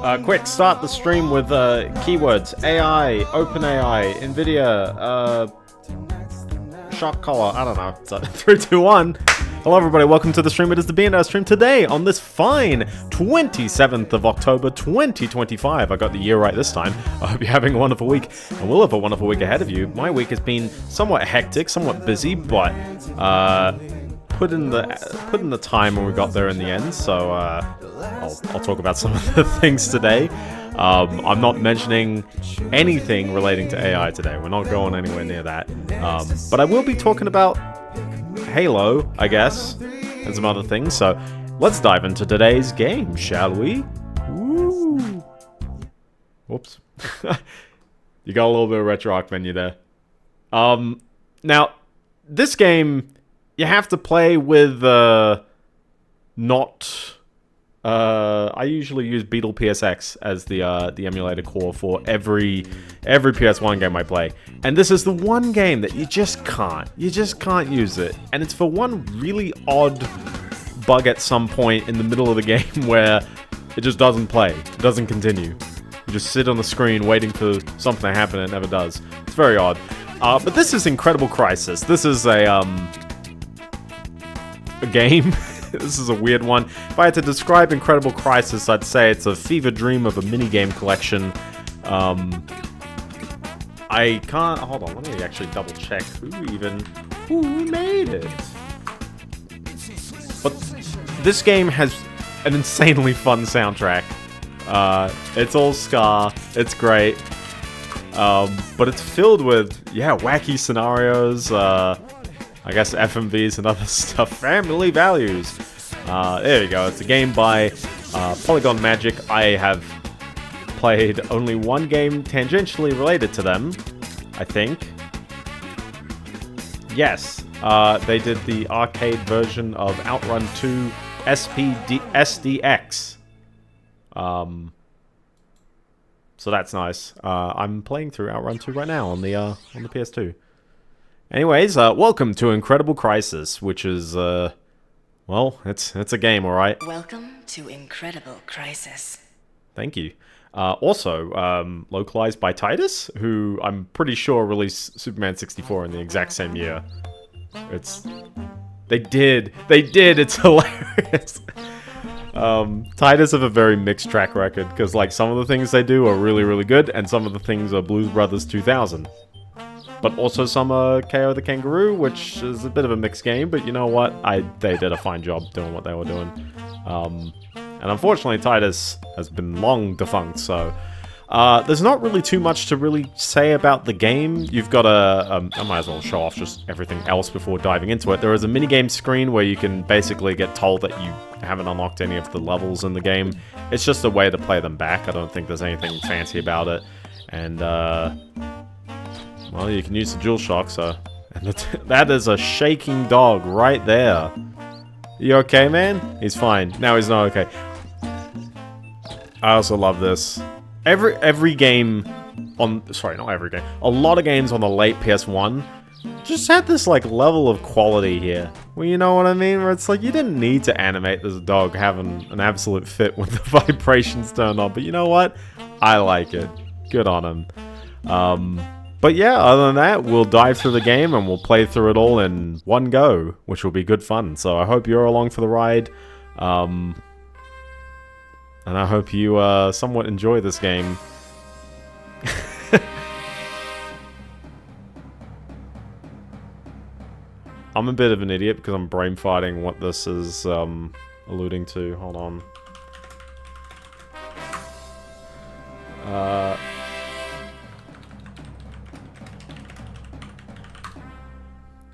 Quick, start the stream with keywords AI, OpenAI, NVIDIA, shock collar. I don't know. So, 3, 2, 1. Hello, everybody. Welcome to the stream. It is the Biendeo stream today on this fine 27th of October 2025. I got the year right this time. I hope you're having a wonderful week, and we'll have a wonderful week ahead of you. My week has been somewhat hectic, somewhat busy, but put in the time when we got there in the end. So I'll talk about some of the things today. I'm not mentioning anything relating to AI today. We're not going anywhere near that. But I will be talking about Halo, I guess, and some other things. So let's dive into today's game, shall we? Woo! Whoops. You got a little bit of RetroArch menu there. Now, this game, you have to play with not... I usually use Beetle PSX as the emulator core for every PS1 game I play, and this is the one game that you just can't use it, and it's for one really odd bug at some point in the middle of the game where it just doesn't play, it doesn't continue. You just sit on the screen waiting for something to happen and it never does. It's very odd. But this is Incredible Crisis. This is a game. This is a weird one. If I had to describe Incredible Crisis, I'd say it's a fever dream of a minigame collection. I can't... Hold on, let me actually double check who made it. But this game has an insanely fun soundtrack. It's all ska, it's great. But it's filled with, wacky scenarios, I guess FMVs and other stuff. Family values. There you go. It's a game by Polygon Magic. I have played only one game tangentially related to them, I think. Yes. They did the arcade version of Outrun 2 SDX. So that's nice. I'm playing through Outrun 2 right now on the PS2. Anyways, welcome to Incredible Crisis, which is, well, it's a game, alright? Welcome to Incredible Crisis. Thank you. Also, localized by Titus, who I'm pretty sure released Superman 64 in the exact same year. They did, it's hilarious. Titus have a very mixed track record, because, like, some of the things they do are really, really good, and some of the things are Blues Brothers 2000. But also some KO the Kangaroo, which is a bit of a mixed game, but you know what? They did a fine job doing what they were doing. And unfortunately, Titus has been long defunct, so... there's not really too much to really say about the game. You've got I might as well show off just everything else before diving into it. There is a minigame screen where you can basically get told that you haven't unlocked any of the levels in the game. It's just a way to play them back. I don't think there's anything fancy about it. And, well, you can use the DualShock, so... And that is a shaking dog right there. You okay, man? He's fine. Now he's not okay. I also love this. Every game on... Sorry, not every game. A lot of games on the late PS1 just had this, like, level of quality here. Well, you know what I mean? Where it's like, you didn't need to animate this dog having an absolute fit when the vibrations turned on. But you know what? I like it. Good on him. But yeah, other than that, we'll dive through the game and we'll play through it all in one go, which will be good fun. So I hope you're along for the ride. And I hope you somewhat enjoy this game. I'm a bit of an idiot because I'm brain farting what this is alluding to. Hold on.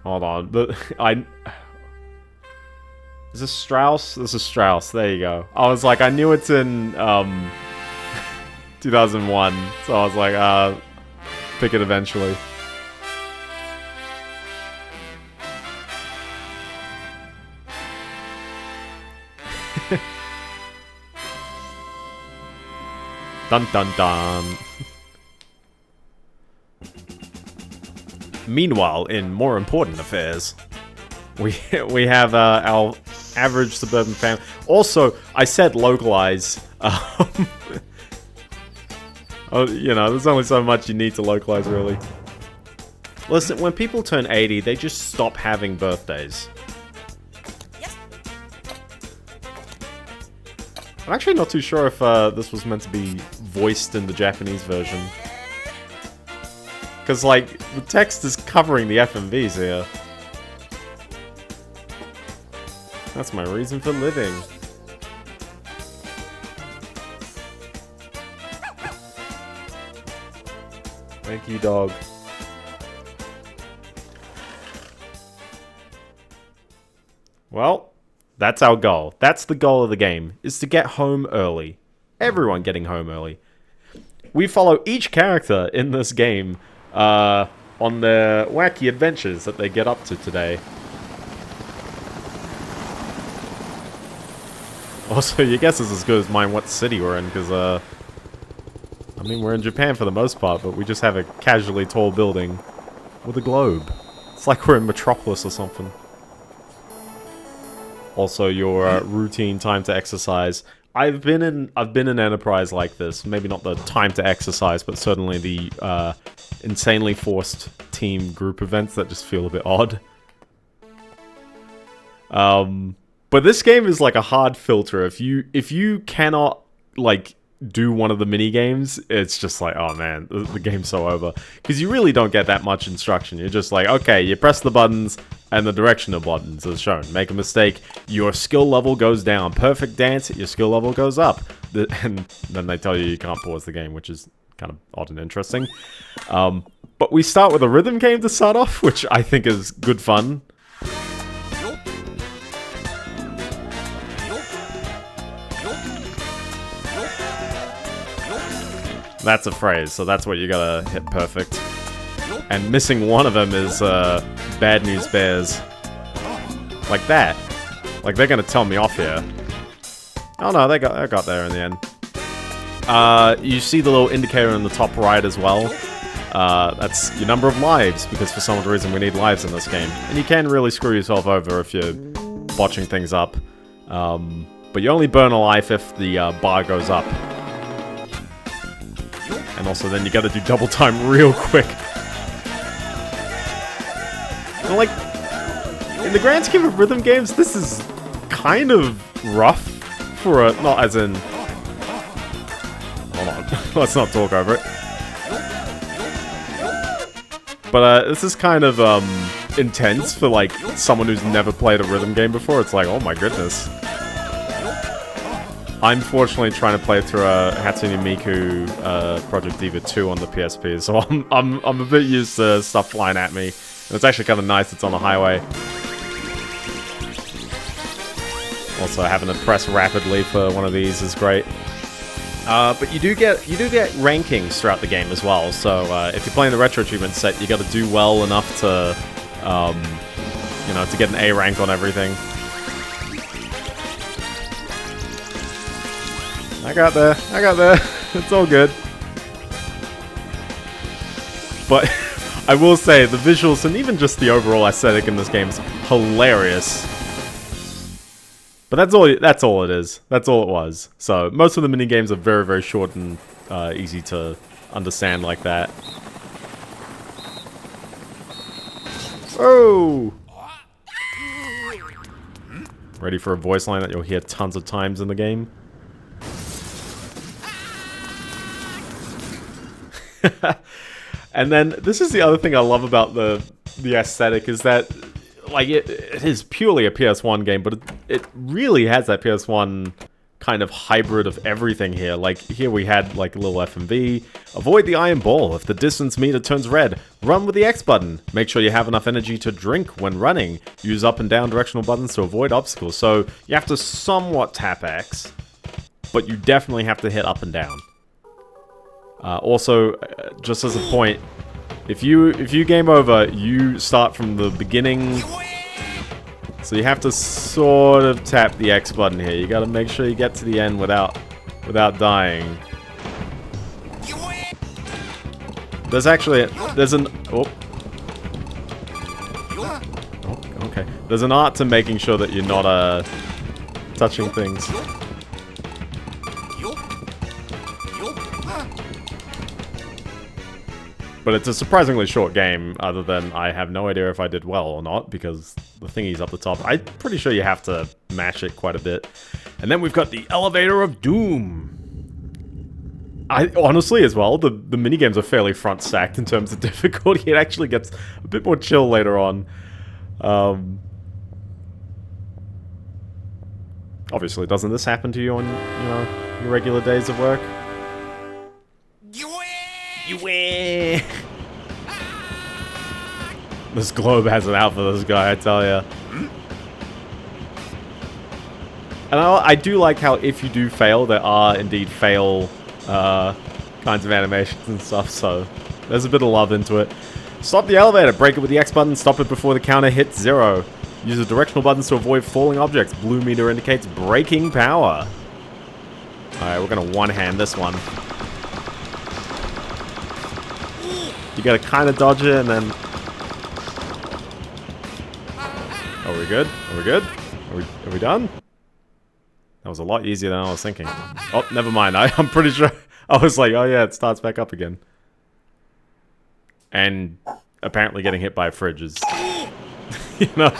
Hold on. Is this Strauss? This is Strauss. There you go. I was like, I knew it's in 2001, so I was like, pick it eventually. Dun dun dun. Meanwhile, in more important affairs, we have our average suburban family. Also, I said localize. Oh, you know, there's only so much you need to localize, really. Listen, when people turn 80, they just stop having birthdays. I'm actually not too sure if this was meant to be voiced in the Japanese version. Because, like, the text is covering the FMVs here. That's my reason for living. Thank you, dog. Well, that's our goal. That's the goal of the game, is to get home early. Everyone getting home early. We follow each character in this game on their wacky adventures that they get up to today. Also, your guess is as good as mine what city we're in, because, I mean, we're in Japan for the most part, but we just have a casually tall building with a globe. It's like we're in Metropolis or something. Also, your routine time to exercise. I've been in Enterprise like this. Maybe not the time to exercise, but certainly the insanely forced team group events that just feel a bit odd. But this game is like a hard filter. If you cannot like do one of the mini games, it's just like, oh man, the game's so over. Because you really don't get that much instruction. You're just like, okay, you press the buttons and the direction of buttons is shown. Make a mistake, your skill level goes down. Perfect dance, your skill level goes up. And then they tell you can't pause the game, which is kind of odd and interesting. But we start with a rhythm game to start off, which I think is good fun. That's a phrase, so that's what you gotta hit perfect. And missing one of them is Bad News Bears. Like that. Like they're gonna tell me off here. Oh no, they got there in the end. You see the little indicator in the top right as well. That's your number of lives, because for some odd reason we need lives in this game. And you can really screw yourself over if you're botching things up. But you only burn a life if the bar goes up. And also then you gotta do double time real quick. And like, in the grand scheme of rhythm games, this is kind of rough for a, not as in... Hold on, let's not talk over it. But this is kind of intense for like someone who's never played a rhythm game before. It's like, oh my goodness. I'm fortunately trying to play through Hatsune Miku Project Diva 2 on the PSP, so I'm a bit used to stuff flying at me. And it's actually kind of nice it's on the highway. Also, having to press rapidly for one of these is great. But you do get rankings throughout the game as well. So if you're playing the retro achievement set, you got to do well enough to, you know, to get an A rank on everything. I got there. It's all good. But I will say, the visuals and even just the overall aesthetic in this game is hilarious. But that's all it is. That's all it was. So most of the minigames are very, very short and easy to understand like that. Oh! Ready for a voice line that you'll hear tons of times in the game? And then this is the other thing I love about the aesthetic is that like it is purely a PS1 game, but it really has that PS1 kind of hybrid of everything here. Like here we had like a little FMV. Avoid the iron ball if the distance meter turns red. Run with the X button. Make sure you have enough energy to drink when running. Use up and down directional buttons to avoid obstacles. So you have to somewhat tap X, but you definitely have to hit up and down. Also, just as a point, if you game over, you start from the beginning. So you have to sort of tap the X button here. You got to make sure you get to the end without dying. There's actually oh, okay. There's an art to making sure that you're not touching things. But it's a surprisingly short game, other than I have no idea if I did well or not, because the thingy's up the top. I'm pretty sure you have to mash it quite a bit. And then we've got the Elevator of Doom. Honestly, as well, the minigames are fairly front-stacked in terms of difficulty. It actually gets a bit more chill later on. Obviously, doesn't this happen to you on, you know, your regular days of work? This globe has it out for this guy, I tell ya. And I do like how if you do fail, there are indeed fail kinds of animations and stuff, so there's a bit of love into it. Stop the elevator, break it with the X button, stop it before the counter hits 0. Use the directional buttons to avoid falling objects. Blue meter indicates braking power. Alright, we're gonna one-hand this one. You gotta kind of dodge it and then... Are we good? Are we good? Are we done? That was a lot easier than I was thinking. Oh, never mind. I'm pretty sure... I was like, oh yeah, it starts back up again. And apparently getting hit by a fridge is... you know,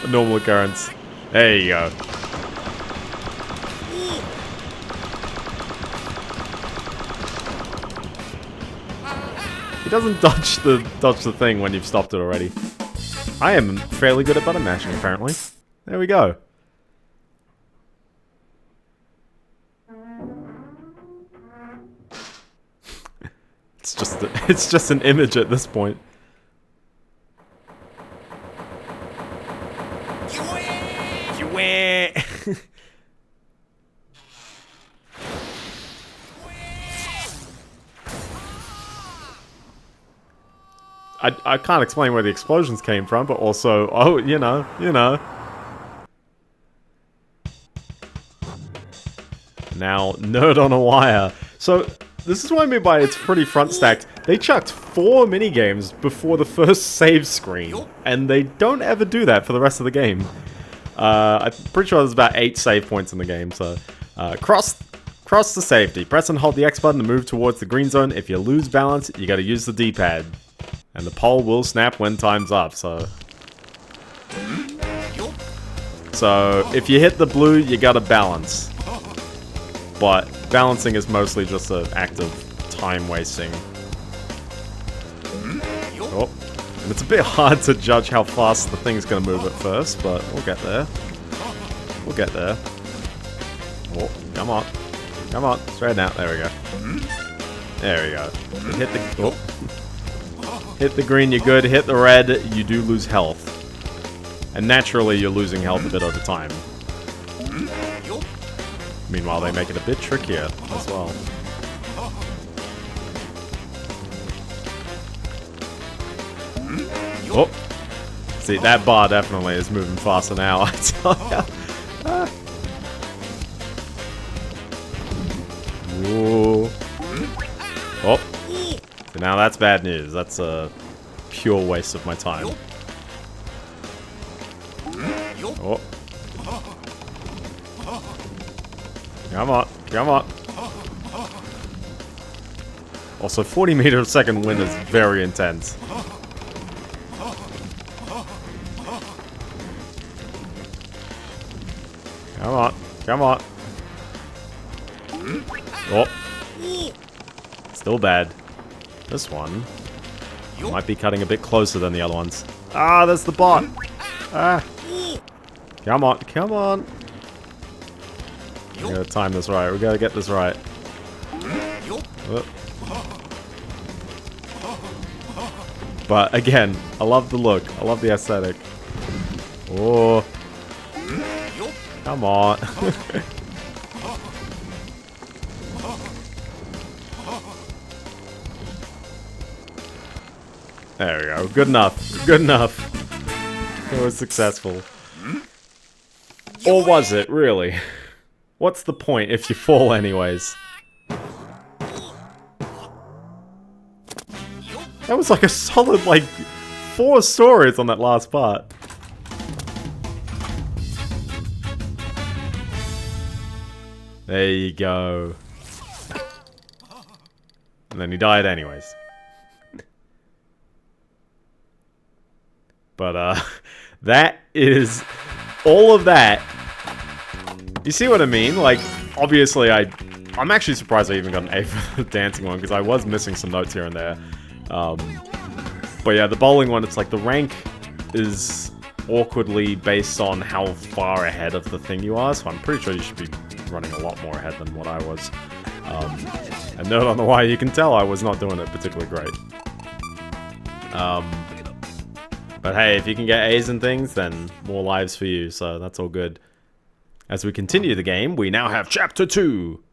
a normal occurrence. There you go. He doesn't dodge the thing when you've stopped it already. I am fairly good at button mashing, apparently. There we go. It's just an image at this point. I can't explain where the explosions came from, but also, oh, you know. Now, nerd on a wire. So, this is what I mean by it's pretty front-stacked. They chucked 4 minigames before the first save screen, and they don't ever do that for the rest of the game. I'm pretty sure there's about 8 save points in the game, so... cross to safety. Press and hold the X button to move towards the green zone. If you lose balance, you gotta use the D-pad. And the pole will snap when time's up, so... So, if you hit the blue, you gotta balance. But balancing is mostly just an act of time wasting. Oh, and it's a bit hard to judge how fast the thing's gonna move at first, but we'll get there. We'll get there. Oh, come on. Come on, straighten out. There we go. There we go. You hit the... Oh. Hit the green, you're good. Hit the red, you do lose health. And naturally, you're losing health a bit over time. Meanwhile, they make it a bit trickier as well. Oh! See, that bar definitely is moving faster now, I tell ya. Whoa. Oh! So now that's bad news. That's a pure waste of my time. Oh. Come on, come on. Also, 40 meter a second wind is very intense. Come on, come on. Oh. Still bad. This one might be cutting a bit closer than the other ones. Ah, there's the bot. Ah. Come on, come on. We gotta time this right. We gotta get this right. But again, I love the look. I love the aesthetic. Oh. Come on. There we go. Good enough. Good enough. It was successful. Or was it, really? What's the point if you fall anyways? That was like a solid, like, 4 stories on that last part. There you go. And then he died anyways. But, that is all of that. You see what I mean? Like, obviously, I'm actually surprised I even got an A for the dancing one, because I was missing some notes here and there. But yeah, the bowling one, it's like the rank is awkwardly based on how far ahead of the thing you are, so I'm pretty sure you should be running a lot more ahead than what I was. And note on the why, you can tell I was not doing it particularly great. But hey, if you can get A's and things, then more lives for you, so that's all good. As we continue the game, we now have Chapter 2.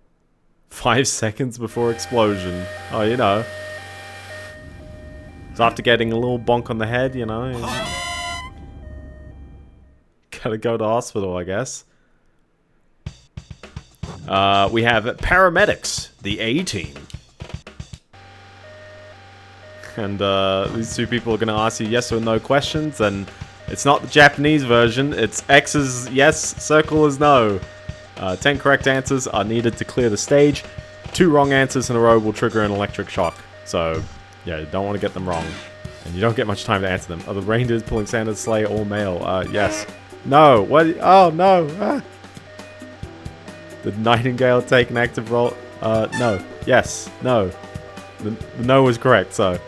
5 seconds before explosion. Oh, you know. So after getting a little bonk on the head, you know. Gotta go to hospital, I guess. We have paramedics, the A team. And these two people are gonna ask you yes or no questions, and it's not the Japanese version, it's X is yes, circle is no. 10 correct answers are needed to clear the stage. 2 wrong answers in a row will trigger an electric shock. So, yeah, you don't want to get them wrong. And you don't get much time to answer them. Are the reindeers pulling Santa's sleigh all male? Yes. No. What? Oh, no. Ah. Did Nightingale take an active role? No. Yes. No. The no was correct, so.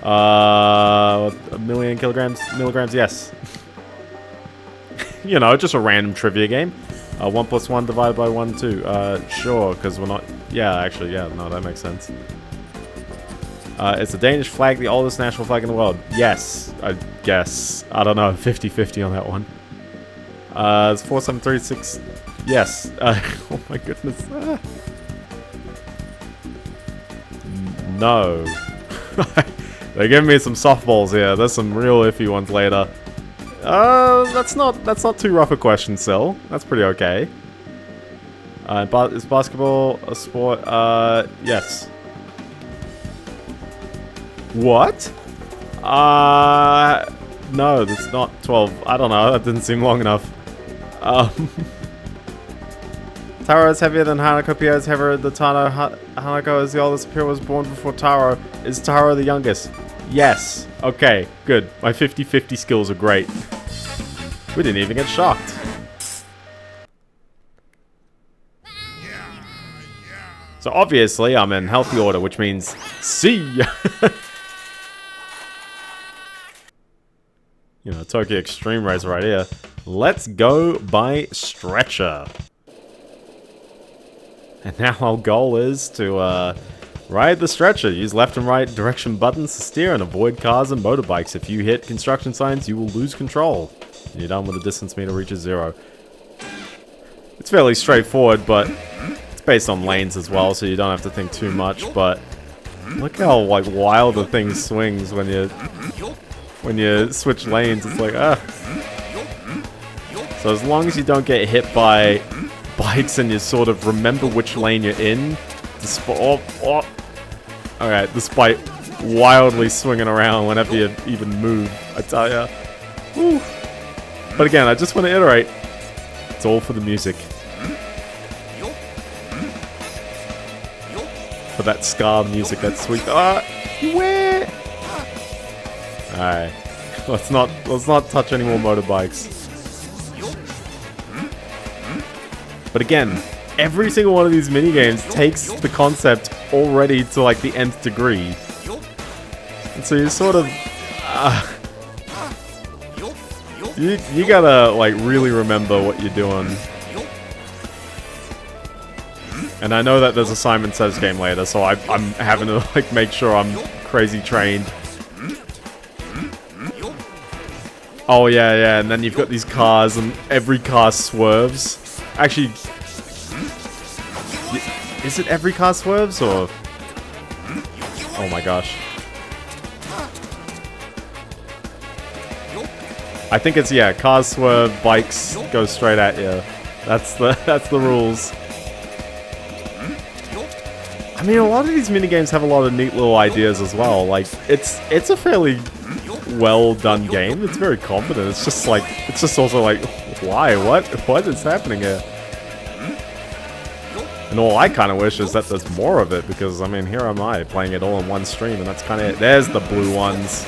A million milligrams, yes. You know, just a random trivia game. 1 plus 1 divided by 1, 2. Sure, because we're not... Yeah, actually, yeah, no, that makes sense. Is the Danish flag the oldest national flag in the world? Yes, I guess. I don't know, 50-50 on that one. It's 4736. Yes. Oh my goodness. No. They're giving me some softballs here. There's some real iffy ones later. That's not too rough a question, Sil. That's pretty okay. But is basketball a sport? Yes. What? No, that's not 12. I don't know. That didn't seem long enough. Taro is heavier than Hanako. Pia is heavier than Tano. Hanako is the oldest. Pia was born before Taro. Is Taro the youngest? Yes. Okay, good. My 50-50 skills are great. We didn't even get shocked. So obviously I'm in healthy order, which means C. You know, Tokyo Extreme Racer right here. Let's go by stretcher. And now our goal is to ride the stretcher. Use left and right direction buttons to steer and avoid cars and motorbikes. If you hit construction signs, you will lose control. You're done when the distance meter reaches 0. It's fairly straightforward, but it's based on lanes as well, so you don't have to think too much. But look how like wild the thing swings when you switch lanes. It's like So as long as you don't get hit by bikes and you sort of remember which lane you're in, alright, despite wildly swinging around whenever you even move, I tell ya. Woo. But again, I just want to iterate. It's all for the music. For that ska music, that sweet. Where? Alright. Let's not touch any more motorbikes. But again, every single one of these minigames takes the concept already to like the nth degree. And so you sort of you gotta like really remember what you're doing. And I know that there's a Simon Says game later, so I'm having to like make sure I'm crazy trained. Oh yeah, and then you've got these cars and every car swerves. Actually, is it every car swerves or? Oh my gosh. I think it's, yeah, cars swerve, bikes go straight at you. That's the rules. I mean, a lot of these minigames have a lot of neat little ideas as well. Like, it's a fairly well done game. It's very confident. It's just like, it's just also like, why? What is happening here? And all I kind of wish is that there's more of it, because, I mean, here am I playing it all in one stream, and that's kind of it. There's the blue ones.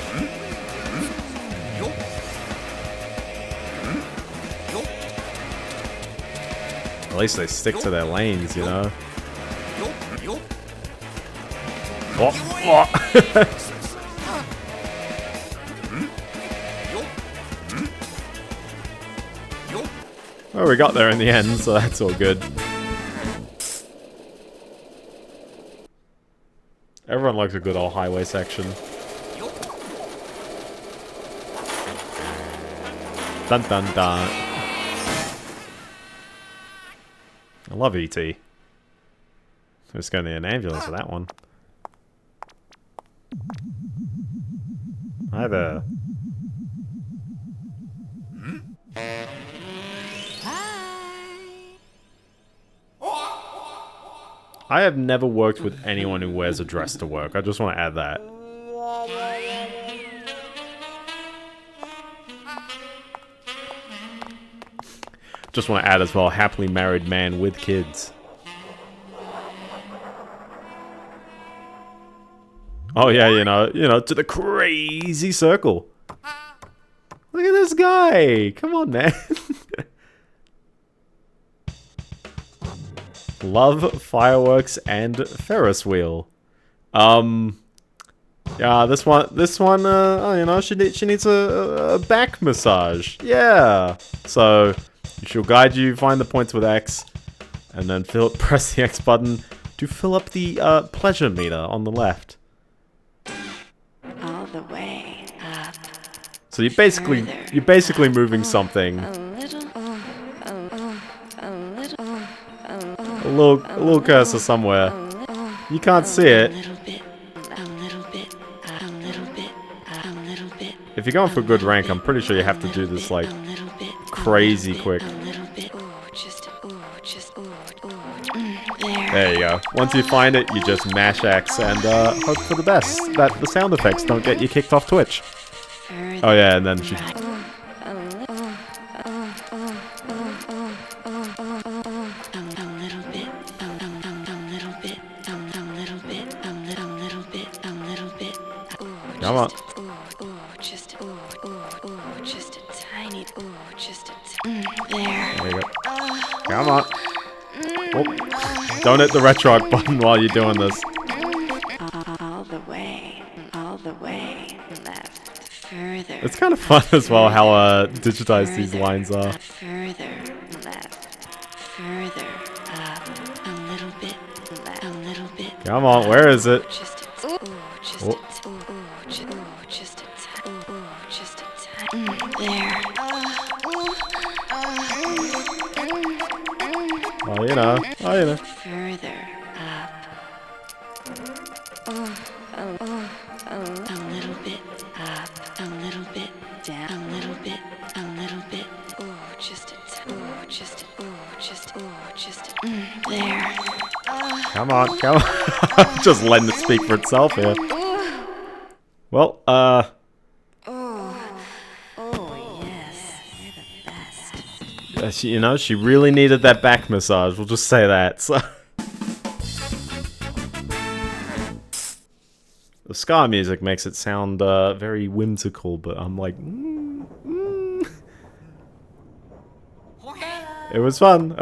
least they stick to their lanes, you know? Oh, well, we got there in the end, so that's all good. Everyone likes a good old highway section. Dun dun dun. I love E.T. I'm just going to need an ambulance for that one. Hi there. I have never worked with anyone who wears a dress to work. I just want to add that. Just want to add as well, happily married man with kids. Oh yeah, you know, to the crazy circle. Look at this guy. Come on, man. Love, fireworks, and Ferris wheel. Yeah, this one, oh, you know, she needs a back massage. Yeah. So, she'll guide you, find the points with X, and then press the X button to fill up the pleasure meter on the left. All the way up. So you're basically moving something. A little cursor somewhere. You can't see it. If you're going for a good rank, I'm pretty sure you have to do this like crazy quick. There you go. Once you find it, you just mash X and hope for the best that the sound effects don't get you kicked off Twitch. Oh yeah, and then she... Come on. There you go. Come on. Oh. Don't hit the retro button while you're doing this. All the way left, further. It's kind of fun as well how digitized these lines are. Further left, further up, a little bit left, a little bit. Come on, where is it? There. Oh, you know. Further up. A little bit up. A little bit down. A little bit. Oh, just there. Come on. Just letting it speak for itself here. Well, she really needed that back massage. We'll just say that. So. The ska music makes it sound very whimsical, but I'm like, It was fun.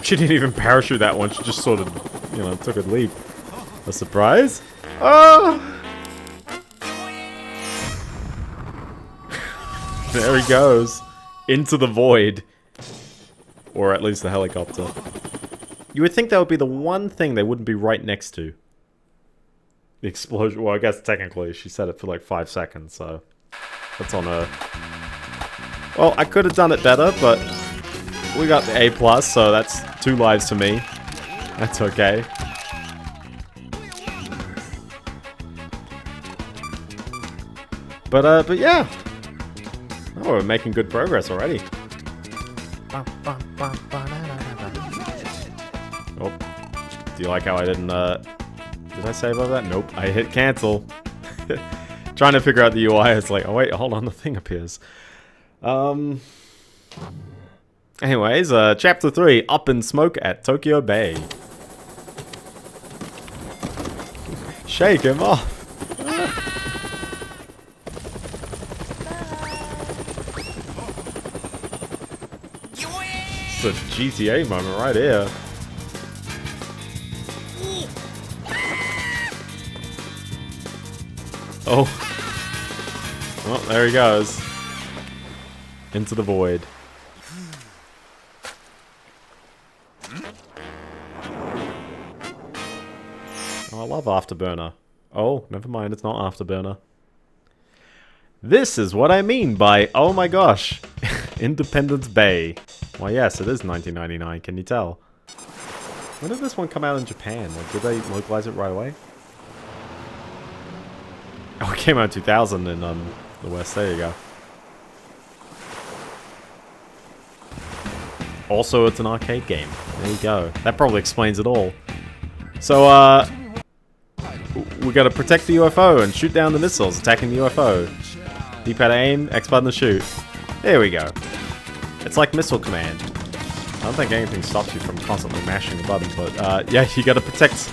She didn't even parachute that one. She just sort of, took a leap. A surprise? Oh! There he goes. Into the void. Or at least the helicopter. You would think that would be the one thing they wouldn't be right next to. The explosion. Well, I guess technically she said it for like 5 seconds, so... That's on her. Well, I could have done it better, but... We got the A+, so that's 2 lives to me. That's okay. But yeah. Oh, we're making good progress already. Oh, do you like how I didn't, did I save over that? Nope, I hit cancel. Trying to figure out the UI, it's like, oh wait, hold on, the thing appears. Anyways, Chapter 3, Up in Smoke at Tokyo Bay. Shake him off. It's a GTA moment right here. Oh. Well, there he goes. Into the void. Oh, I love Afterburner. Oh, never mind, it's not Afterburner. This is what I mean by, oh my gosh, Independence Bay. Well, yes, it is 1999, can you tell? When did this one come out in Japan? Like, did they localize it right away? Oh, it came out in 2000 in the West, there you go. Also, it's an arcade game. There you go. That probably explains it all. So, we gotta protect the UFO and shoot down the missiles attacking the UFO. D-pad aim, X button to shoot. There we go. It's like Missile Command. I don't think anything stops you from constantly mashing the button, but yeah, you gotta protect.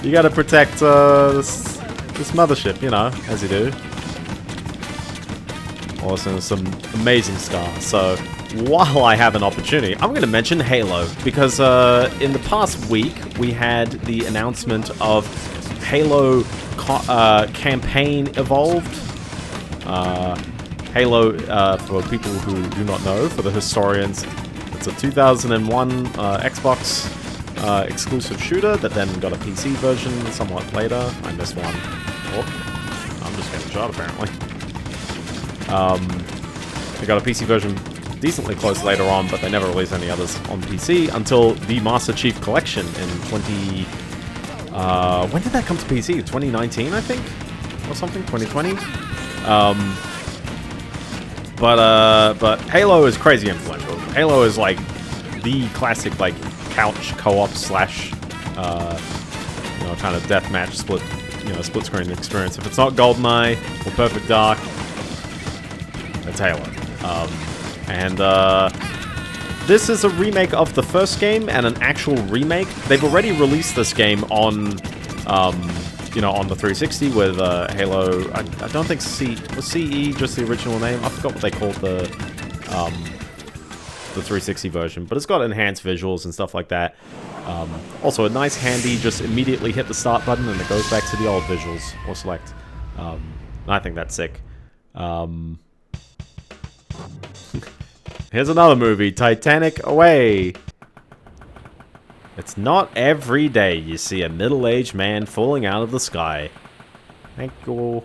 You gotta protect this mothership, you know, as you do. Also, some amazing stars. So, while I have an opportunity, I'm gonna mention Halo because in the past week we had the announcement of Halo campaign evolved. Halo, for people who do not know, for the historians, it's a 2001 Xbox exclusive shooter that then got a PC version somewhat later. I missed one. Oh, I'm just getting shot apparently. They got a PC version decently close later on, but they never released any others on PC until the Master Chief Collection in when did that come to PC? 2019, I think? Or something? 2020? But Halo is crazy influential. Halo is like the classic like couch co-op slash you know, kind of deathmatch split screen experience. If it's not GoldenEye or Perfect Dark, it's Halo. This is a remake of the first game and an actual remake. They've already released this game on you know, on the 360 with Halo. I don't think was CE just the original name. I forgot what they called the 360 version, but it's got enhanced visuals and stuff like that. Also, a nice handy just immediately hit the start button and it goes back to the old visuals or select. I think that's sick. Here's another movie, Titanic away. It's not every day you see a middle-aged man falling out of the sky. Thank you.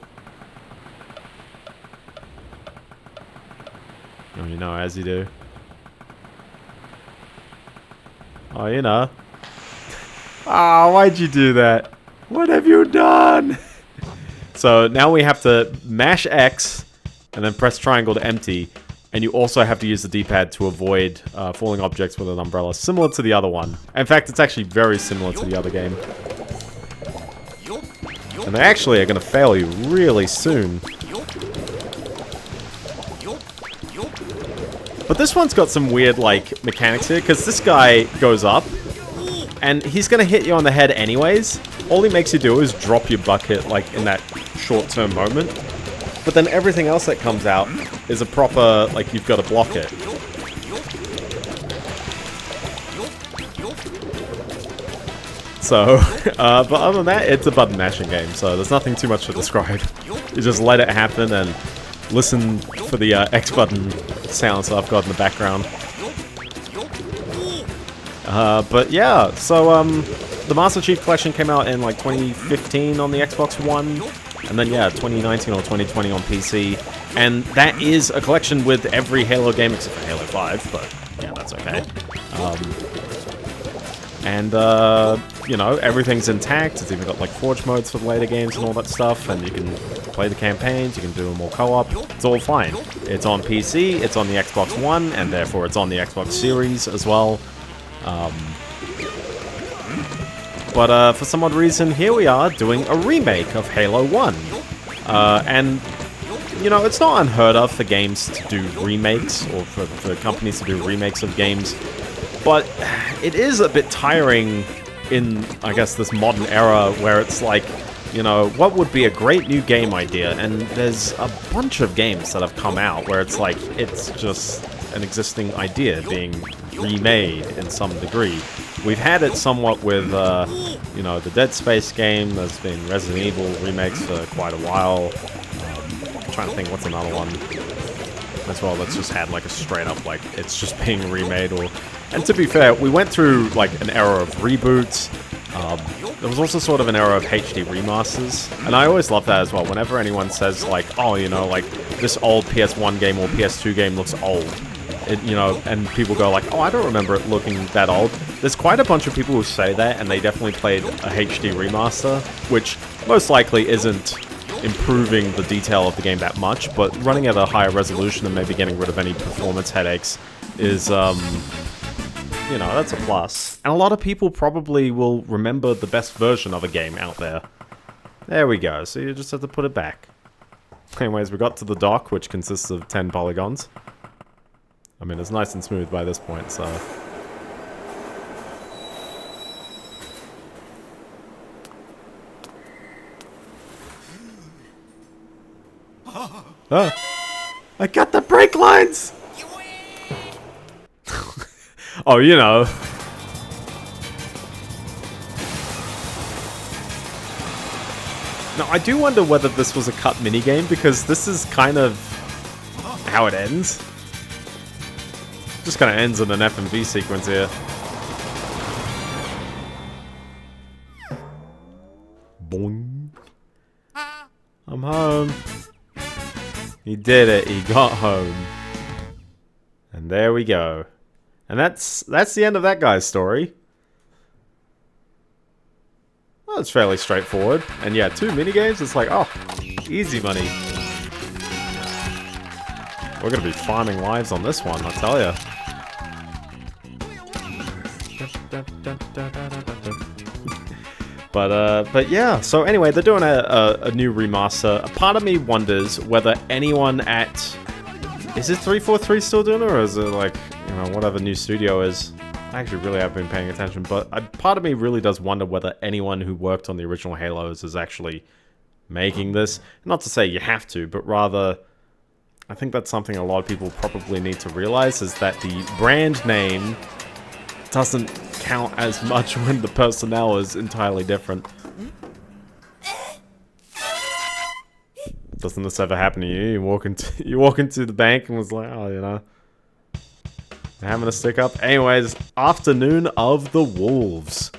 Oh, you know, as you do. Oh, you know. Ah, oh, why'd you do that? What have you done? So now we have to mash X and then press triangle to empty. And you also have to use the D-pad to avoid falling objects with an umbrella, similar to the other one. In fact, it's actually very similar to the other game. And they actually are going to fail you really soon. But this one's got some weird, like, mechanics here, because this guy goes up, and he's going to hit you on the head anyways. All he makes you do is drop your bucket, like, in that short-term moment. But then everything else that comes out is a proper, like, you've got to block it. So, but other than that, it's a button mashing game, so there's nothing too much to describe. You just let it happen and listen for the X button sounds that I've got in the background. But yeah, so the Master Chief Collection came out in like 2015 on the Xbox One. And then, yeah, 2019 or 2020 on PC. And that is a collection with every Halo game except for Halo 5, but yeah, that's okay. You know, everything's intact. It's even got, like, Forge modes for the later games and all that stuff. And you can play the campaigns, you can do them all co-op. It's all fine. It's on PC, it's on the Xbox One, and therefore it's on the Xbox Series as well. But for some odd reason, here we are doing a remake of Halo 1. And, you know, it's not unheard of for games to do remakes, or for companies to do remakes of games. But it is a bit tiring in, I guess, this modern era where it's like, you know, what would be a great new game idea? And there's a bunch of games that have come out where it's like, it's just an existing idea being remade in some degree. We've had it somewhat with, you know, the Dead Space game. There's been Resident Evil remakes for quite a while. I'm trying to think what's another one as well that's just had like a straight up, like, it's just being remade. Or, and to be fair, we went through like an era of reboots. There was also sort of an era of HD remasters, and I always love that as well. Whenever anyone says like, oh, you know, like this old PS1 game or PS2 game looks old, you know, and people go like, oh, I don't remember it looking that old. There's quite a bunch of people who say that, and they definitely played a HD remaster, which most likely isn't improving the detail of the game that much, but running at a higher resolution and maybe getting rid of any performance headaches is, you know, that's a plus. And a lot of people probably will remember the best version of a game out there. There we go, so you just have to put it back. Anyways, we got to the dock, which consists of 10 polygons. I mean, it's nice and smooth by this point, so... Oh! I got the brake lines! Oh, you know. Now, I do wonder whether this was a cut minigame, because this is kind of how it ends. Just kind of ends in an FMV sequence here. Boing. I'm home. He did it. He got home. And there we go. And that's the end of that guy's story. Well, it's fairly straightforward. And yeah, 2 minigames, it's like, oh, easy money. We're gonna be farming lives on this one, I tell ya. But yeah, so anyway, they're doing a new remaster. A part of me wonders whether anyone at... Is it 343 still doing it, or is it like, you know, whatever new studio is? I actually really have been paying attention, but part of me really does wonder whether anyone who worked on the original Halos is actually making this. Not to say you have to, but rather, I think that's something a lot of people probably need to realize, is that the brand name doesn't count as much when the personnel is entirely different. Doesn't this ever happen to you? You walk into the bank and was like, oh, you know, having a stick up. Anyways, Afternoon of the Wolves.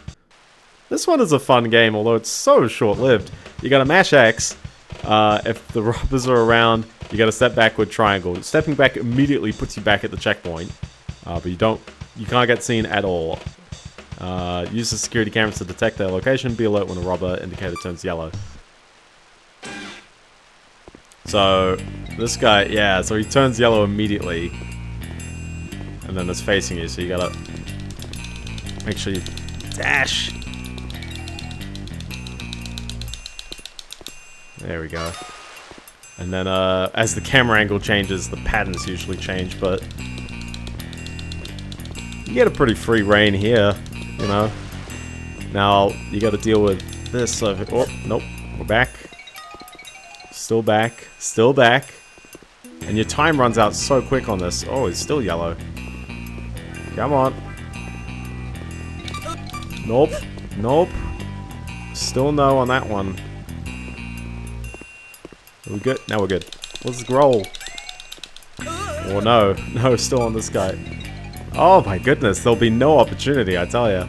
This one is a fun game, although it's so short-lived. You gotta mash X. If the robbers are around, you gotta step back with triangle. Stepping back immediately puts you back at the checkpoint, but you can't get seen at all. Use the security cameras to detect their location. Be alert when a robber indicator turns yellow. So, this guy, yeah, so he turns yellow immediately. And then it's facing you, so you gotta make sure you dash. There we go. And then, as the camera angle changes, the patterns usually change, but you get a pretty free reign here, you know. Now, you gotta deal with this. Oh, nope, we're back. Still back. Still back. And your time runs out so quick on this. Oh, it's still yellow. Come on. Nope. Nope. Still no on that one. Are we good? Now we're good. Let's roll. Oh no. No, still on this guy. Oh my goodness. There'll be no opportunity, I tell ya.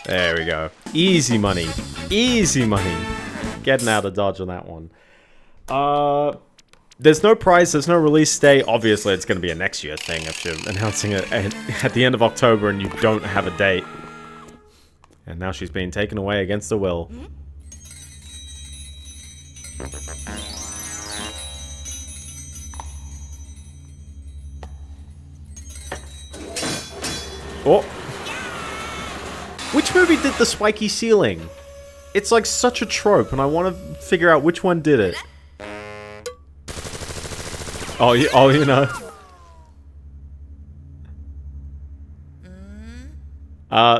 There we go. Easy money. Easy money. Getting out of dodge on that one. There's no price, there's no release date. Obviously, it's going to be a next year thing if you're announcing it at the end of October and you don't have a date. And now she's being taken away against her will. Oh! Which movie did the spiky ceiling? It's like such a trope, and I want to figure out which one did it. Oh, you know.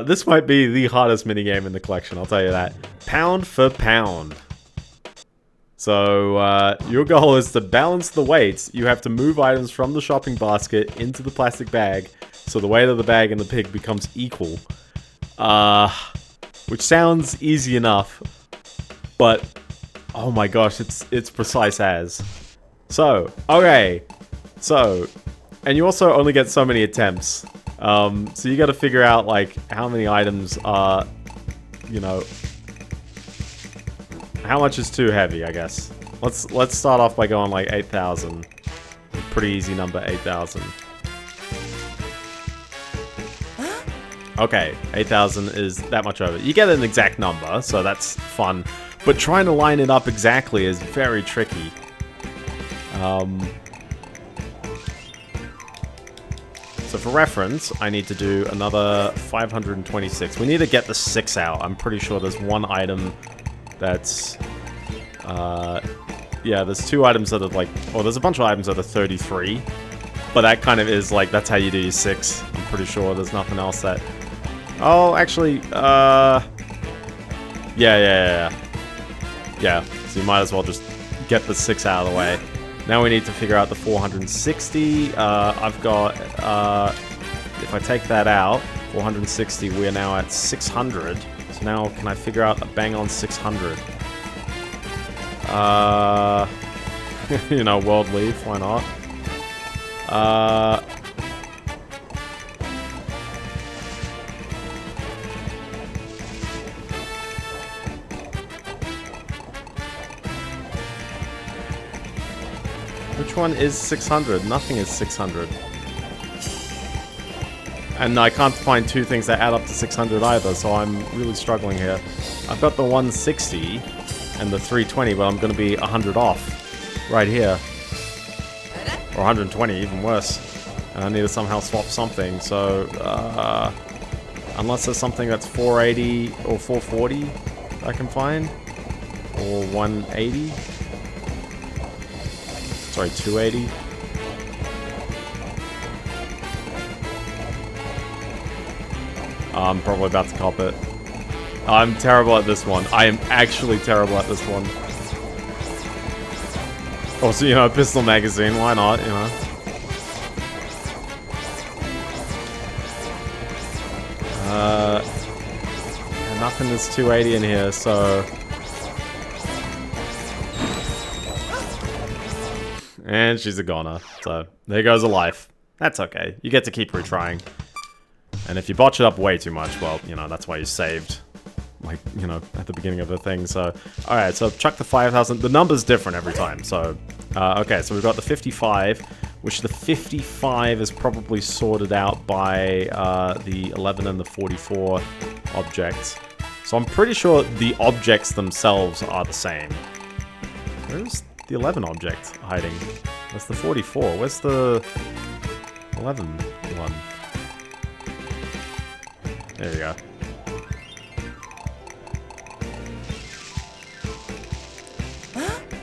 This might be the hardest minigame in the collection, I'll tell you that. Pound for pound. So, your goal is to balance the weights. You have to move items from the shopping basket into the plastic bag, so the weight of the bag and the pig becomes equal. Which sounds easy enough, but oh my gosh, it's precise as. So, okay. So, and you also only get so many attempts. So you gotta figure out, like, how many items are, you know... How much is too heavy, I guess. Let's start off by going, like, 8,000. Pretty easy number, 8,000. Okay, 8,000 is that much over. You get an exact number, so that's fun. But trying to line it up exactly is very tricky. So for reference, I need to do another 526. We need to get the 6 out. I'm pretty sure there's one item that's... yeah, there's 2 items that are like... Or there's a bunch of items that are 33. But that kind of is like, that's how you do your 6. I'm pretty sure there's nothing else that... Oh, actually, Yeah, so you might as well just get the 6 out of the way. Now we need to figure out the 460. I've got, if I take that out, 460, we are now at 600. So now can I figure out a bang on 600? You know, world leave, why not? Which one is 600? Nothing is 600. And I can't find 2 things that add up to 600 either, so I'm really struggling here. I've got the 160 and the 320, but I'm going to be 100 off right here. Or 120, even worse. And I need to somehow swap something, so... unless there's something that's 480 or 440 I can find. Or 180. Sorry, 280. I'm probably about to cop it. I'm terrible at this one. I am actually terrible at this one. Also, you know, a pistol magazine, why not, you know? Yeah, nothing is 280 in here, so... And she's a goner, so there goes a life. That's okay. You get to keep retrying. And if you botch it up way too much, well, you know, that's why you saved. Like, you know, at the beginning of the thing, so... Alright, so chuck the 5,000. The number's different every time, so... okay, so we've got the 55, which the 55 is probably sorted out by the 11 and the 44 objects. So I'm pretty sure the objects themselves are the same. Where's the 11 object hiding? Where's the 44? Where's the 11 one? There you go.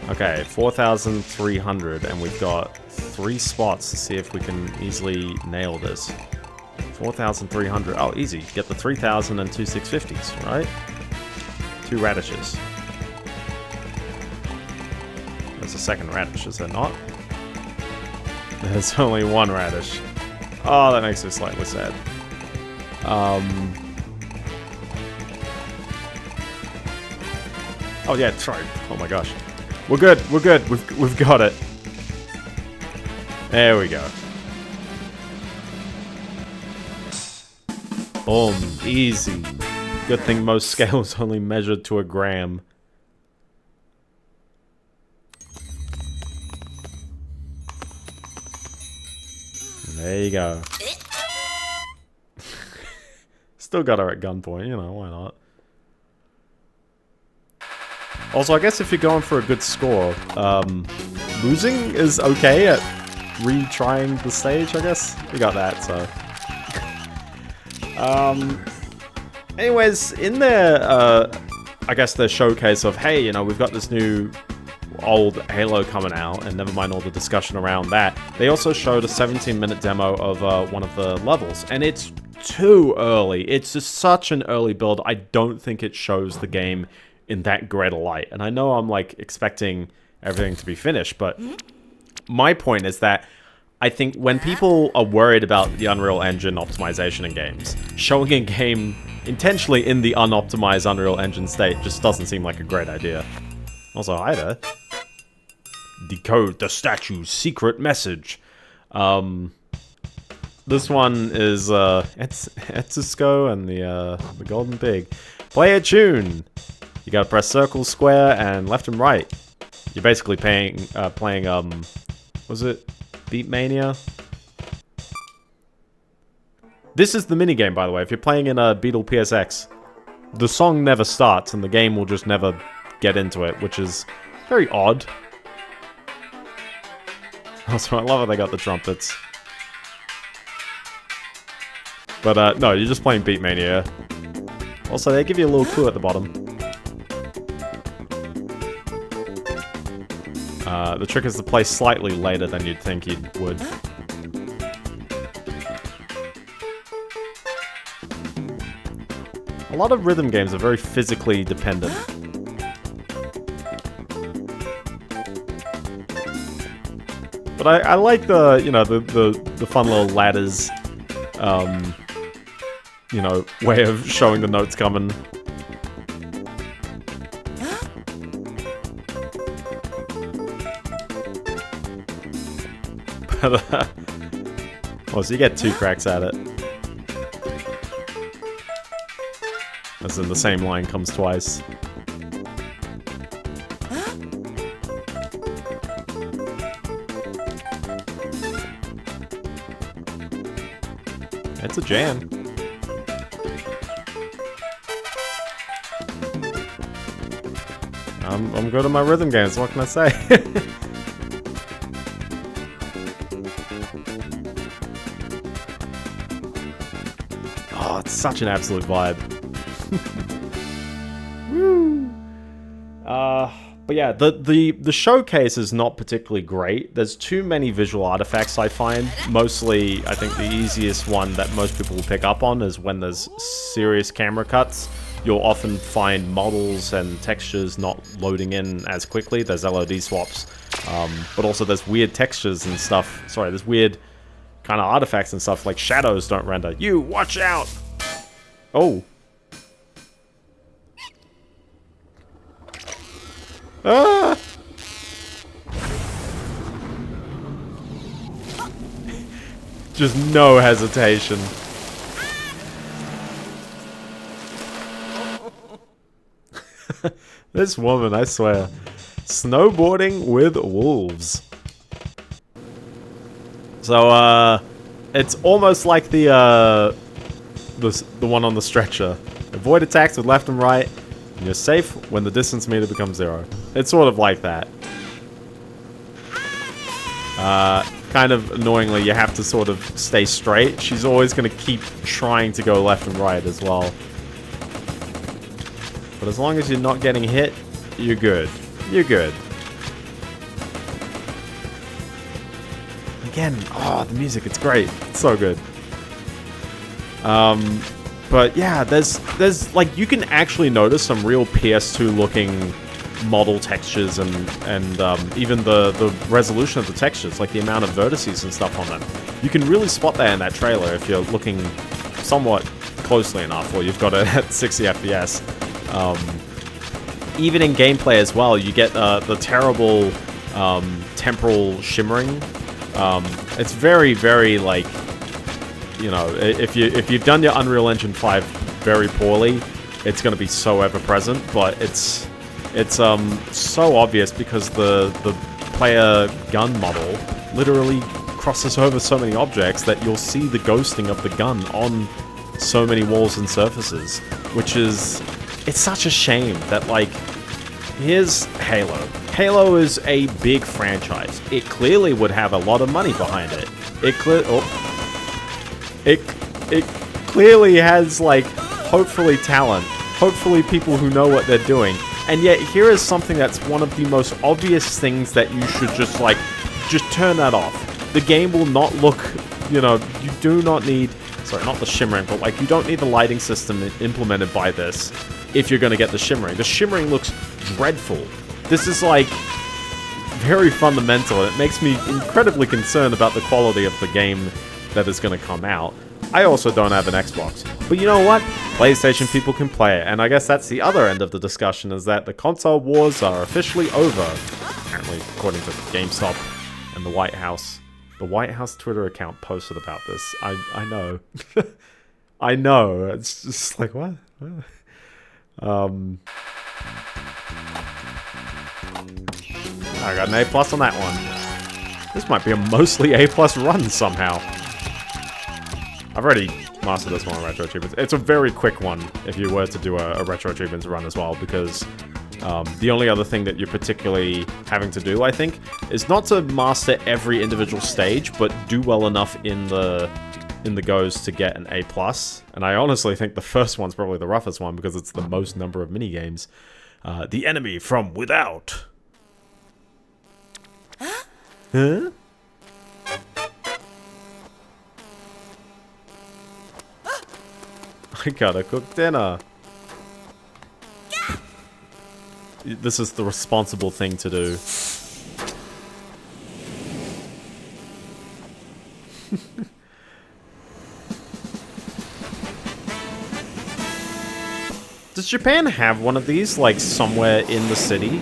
Okay, 4,300, and we've got 3 spots to see if we can easily nail this. 4,300. Oh, easy. Get the 3,000 and 2 650s, right? 2 radishes. There's a second radish, is there not? There's only 1 radish. Oh, that makes me slightly sad. Oh yeah, sorry. Oh my gosh. We're good, we're good. We've got it. There we go. Boom, easy. Good thing most scales only measured to a gram. There you go. Still got her at gunpoint, you know, why not? Also, I guess if you're going for a good score, losing is okay at retrying the stage, I guess. We got that, so... anyways, in their, I guess their showcase of, hey, you know, we've got this new old Halo coming out, and never mind all the discussion around that, they also showed a 17-minute demo of one of the levels, and it's too early. It's just such an early build. I don't think it shows the game in that great a light. And I know I'm like expecting everything to be finished, but my point is that I think when people are worried about the Unreal Engine optimization in games, showing a game intentionally in the unoptimized Unreal Engine state just doesn't seem like a great idea. Also, hi there. Decode the statue's secret message. This one is Etsusko and the Golden Pig. Play a tune. You gotta press circle, square, and left and right. You're basically playing was it Beatmania? This is the minigame, by the way. If you're playing in a Beetle PSX, the song never starts and the game will just never get into it, which is very odd. Also, I love how they got the trumpets. But, no, you're just playing Beatmania. Also, they give you a little clue at the bottom. The trick is to play slightly later than you'd think you would. A lot of rhythm games are very physically dependent. But I like the, you know, the fun little ladders, you know, way of showing the notes coming. But, oh, so you get 2 cracks at it. As in the same line comes twice. It's a jam. I'm good at my rhythm games, what can I say? Oh, it's such an absolute vibe. Woo! But yeah, the showcase is not particularly great. There's too many visual artifacts, I find. Mostly, I think the easiest one that most people will pick up on is when there's serious camera cuts. You'll often find models and textures not loading in as quickly. There's LOD swaps. But also there's weird textures and stuff. Sorry, there's weird kind of artifacts and stuff, like shadows don't render. You, watch out! Oh. Ah! Just no hesitation. This woman, I swear. Snowboarding with wolves. So, it's almost like the one on the stretcher. Avoid attacks with left and right, and you're safe when the distance meter becomes 0. It's sort of like that. Kind of annoyingly, you have to sort of stay straight. She's always going to keep trying to go left and right as well. But as long as you're not getting hit, you're good. You're good. Again, oh, the music, it's great. It's so good. But yeah, there's like, you can actually notice some real PS2 looking model textures and even the resolution of the textures, like the amount of vertices and stuff on them. You can really spot that in that trailer if you're looking somewhat closely enough, or you've got it at 60 FPS. Even in gameplay as well, you get the terrible temporal shimmering. It's very, very like, you know, if you've done your Unreal Engine 5 very poorly, it's going to be so ever present. But it's so obvious because the player gun model literally crosses over so many objects that you'll see the ghosting of the gun on so many walls and surfaces, which is, it's such a shame that, like, here's Halo. Halo is a big franchise. It clearly would have a lot of money behind it. It clearly has, like, hopefully talent. Hopefully people who know what they're doing. And yet here is something that's one of the most obvious things that you should just, like, just turn that off. The game will not look, you know, you do not need Sorry, not the shimmering, but like you don't need the lighting system implemented by this if you're going to get the shimmering. The shimmering looks dreadful. This is like very fundamental, and it makes me incredibly concerned about the quality of the game that is going to come out. I also don't have an Xbox, but you know what? PlayStation people can play it, and I guess that's the other end of the discussion, is that the console wars are officially over. Apparently, according to GameStop and the White House. The White House Twitter account posted about this. I know. I know. It's just like, what? I got an A+ on that one. This might be a mostly A+ run somehow. I've already mastered this one on Retro Achievements. It's a very quick one if you were to do a Retro Achievements run as well, because the only other thing that you're particularly having to do, I think, is not to master every individual stage, but do well enough in the goes to get an A+. And I honestly think the first one's probably the roughest one because it's the most number of minigames. The enemy from without. Huh? I gotta cook dinner. This is the responsible thing to do. Does Japan have one of these, like, somewhere in the city?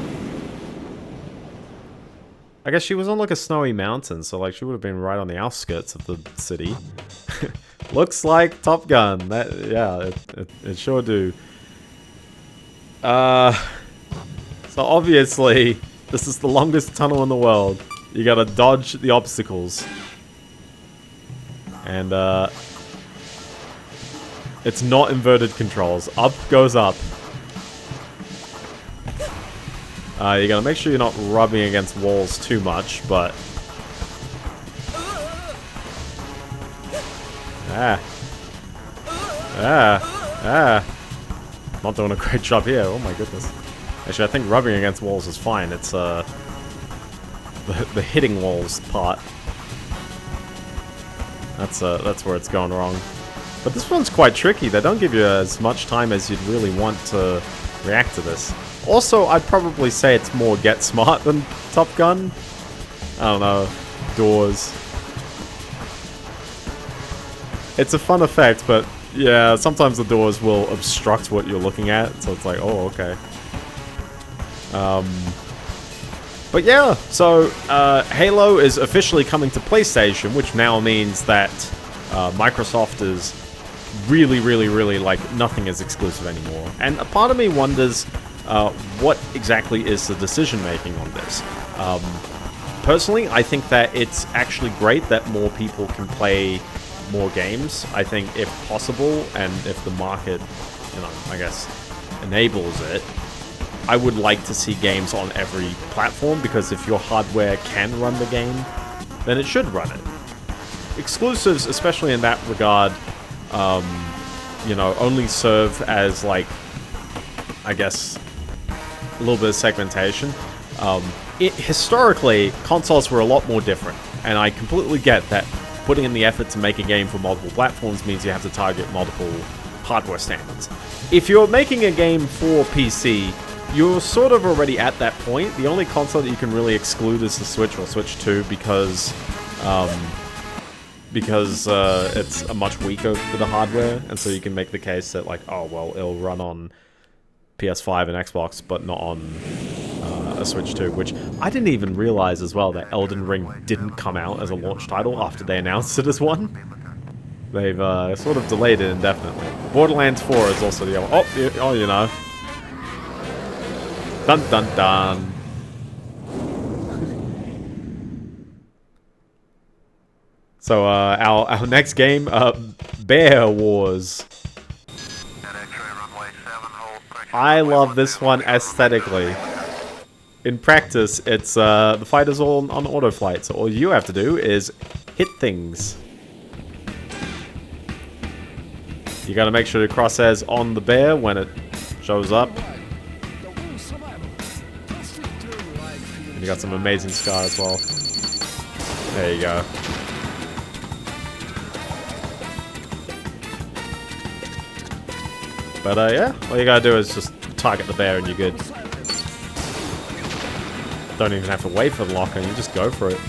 I guess she was on, like, a snowy mountain, so, like, she would have been right on the outskirts of the city. Looks like Top Gun. Yeah, it sure do. So obviously, this is the longest tunnel in the world. You gotta dodge the obstacles. And, it's not inverted controls. Up goes up. You gotta make sure you're not rubbing against walls too much, but... Not doing a great job here, oh my goodness. Actually, I think rubbing against walls is fine. It's, the hitting walls part. That's where it's going wrong. But this one's quite tricky. They don't give you as much time as you'd really want to react to this. Also, I'd probably say it's more Get Smart than Top Gun. I don't know. Doors. It's a fun effect, but yeah, sometimes the doors will obstruct what you're looking at, so it's like, oh, okay. But yeah, so Halo is officially coming to PlayStation, which now means that Microsoft is really, like, nothing is exclusive anymore. And a part of me wonders what exactly is the decision-making on this. Personally, I think that it's actually great that more people can play more games. I think if possible, and if the market, you know, I guess, enables it, I would like to see games on every platform, because if your hardware can run the game, then it should run it. Exclusives, especially in that regard, you know, only serve as, like, I guess, a little bit of segmentation. Historically, consoles were a lot more different, and I completely get that putting in the effort to make a game for multiple platforms means you have to target multiple hardware standards. If you're making a game for PC, you're sort of already at that point. The only console that you can really exclude is the Switch or Switch 2 because it's a much weaker bit of hardware, and so you can make the case that, like, oh, well, it'll run on PS5 and Xbox, but not on a Switch 2, which I didn't even realize as well that Elden Ring didn't come out as a launch title after they announced it as one. They've sort of delayed it indefinitely. Borderlands 4 is also the other... Oh, you know. Dun dun dun. So, our next game, Bear Wars. I love this one aesthetically. In practice, it's, the fight is all on auto flight, so all you have to do is hit things. You gotta make sure the crosshair's on the bear when it shows up. And you got some amazing scar as well. There you go. But yeah, all you gotta do is just target the bear and you're good. Don't even have to wait for the locker, you just go for it.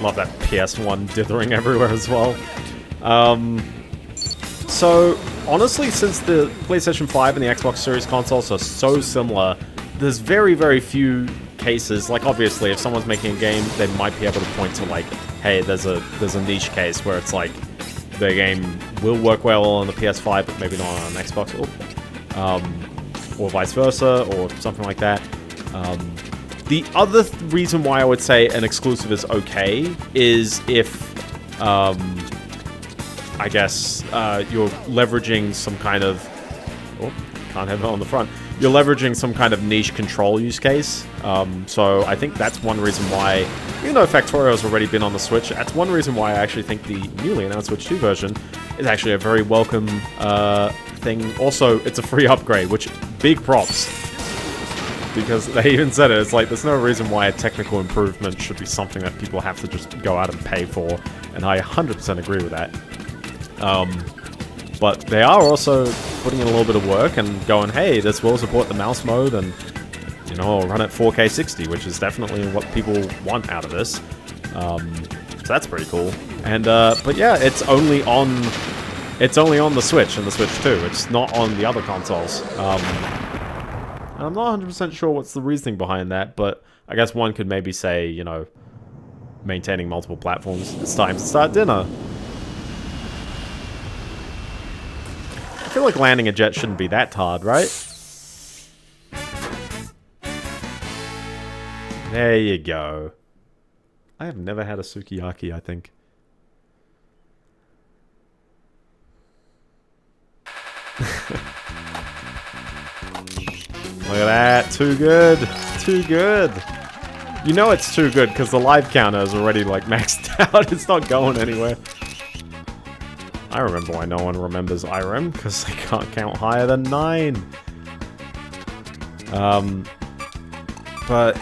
Love that PS1 dithering everywhere as well. So, honestly, since the PlayStation 5 and the Xbox Series consoles are so similar, there's very, very few cases. Like, obviously, if someone's making a game, they might be able to point to, like, hey, there's a niche case where it's like, the game will work well on the PS5, but maybe not on an Xbox, or vice versa, or something like that. The other reason why I would say an exclusive is okay is if, I guess, you're leveraging some kind of... Oh, can't have it on the front. You're leveraging some kind of niche control use case. So I think that's one reason why, even though Factorio's already been on the Switch, that's one reason why I actually think the newly announced Switch 2 version is actually a very welcome thing. Also, it's a free upgrade, which, big props. Because they even said it, it's like, there's no reason why a technical improvement should be something that people have to just go out and pay for, and I 100% agree with that. But they are also putting in a little bit of work and going, hey, this will support the mouse mode, and, you know, run at 4K 60, which is definitely what people want out of this. So that's pretty cool. And, but yeah, it's only on the Switch and the Switch 2, it's not on the other consoles. I'm not 100% sure what's the reasoning behind that, but I guess one could maybe say, you know, maintaining multiple platforms. It's time to start dinner. I feel like landing a jet shouldn't be that hard, right? There you go. I have never had a sukiyaki, I think. Look at that, too good, too good. You know it's too good because the live counter is already like maxed out, it's not going anywhere. I remember why no one remembers IREM, because they can't count higher than 9. But